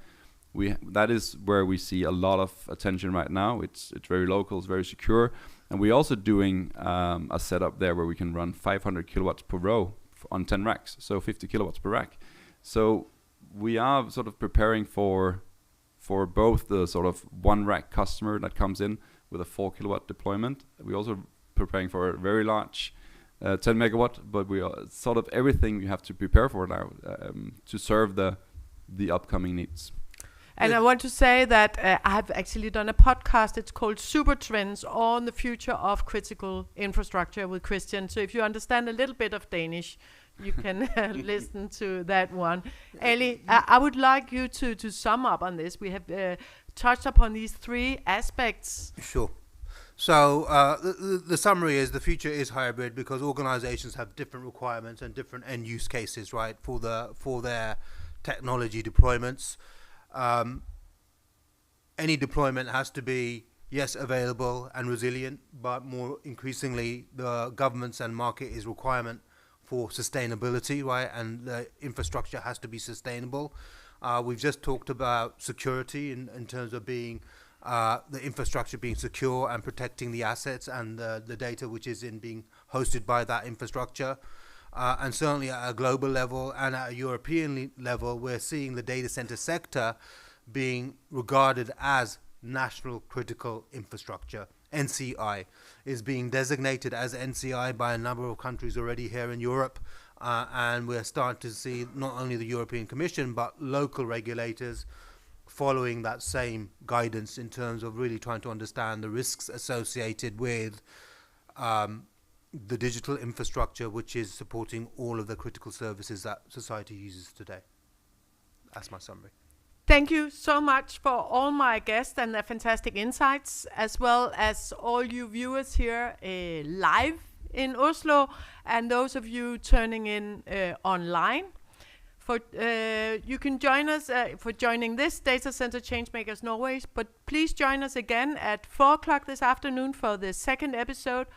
That is where we see a lot of attention right now. It's very local, it's very secure. And we're also doing a setup there where we can run 500 kilowatts per row on 10 racks, so 50 kilowatts per rack. So we are sort of preparing for both the sort of one rack customer that comes in with a 4 kilowatt deployment. We're also preparing for a very large 10 megawatt, but we are sort of everything you have to prepare for now to serve the upcoming needs. And I want to say that I've actually done a podcast. It's called Super Trends on the future of critical infrastructure with Christian. So if you understand a little bit of Danish, you can listen to that one. Ellie, I would like you to sum up on this. We have touched upon these three aspects. Sure. So the summary is the future is hybrid because organizations have different requirements and different end use cases, right, for their technology deployments. Any deployment has to be, yes, available and resilient, but more increasingly the governments and market is requirement for sustainability, right? And the infrastructure has to be sustainable. We've just talked about security in terms of being the infrastructure being secure and protecting the assets and the data which is being hosted by that infrastructure. And certainly at a global level and at a European level, we're seeing the data center sector being regarded as national critical infrastructure. NCI is being designated as NCI by a number of countries already here in Europe. And we're starting to see not only the European Commission, but local regulators following that same guidance in terms of really trying to understand the risks associated with the digital infrastructure, which is supporting all of the critical services that society uses today. That's my summary. Thank you so much for all my guests and their fantastic insights, as well as all you viewers here live in Oslo, and those of you turning in online. You can join us for joining this Data Center Changemakers Norway, but please join us again at 4 o'clock this afternoon for the second episode,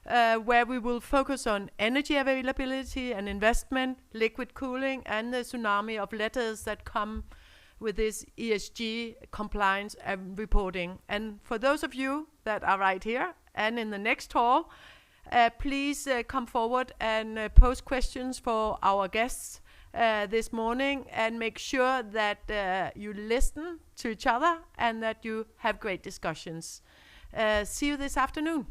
where we will focus on energy availability and investment, liquid cooling, and the tsunami of letters that come with this ESG compliance and reporting. And for those of you that are right here and in the next hall, please come forward and pose questions for our guests this morning, and make sure that you listen to each other and that you have great discussions. See you this afternoon.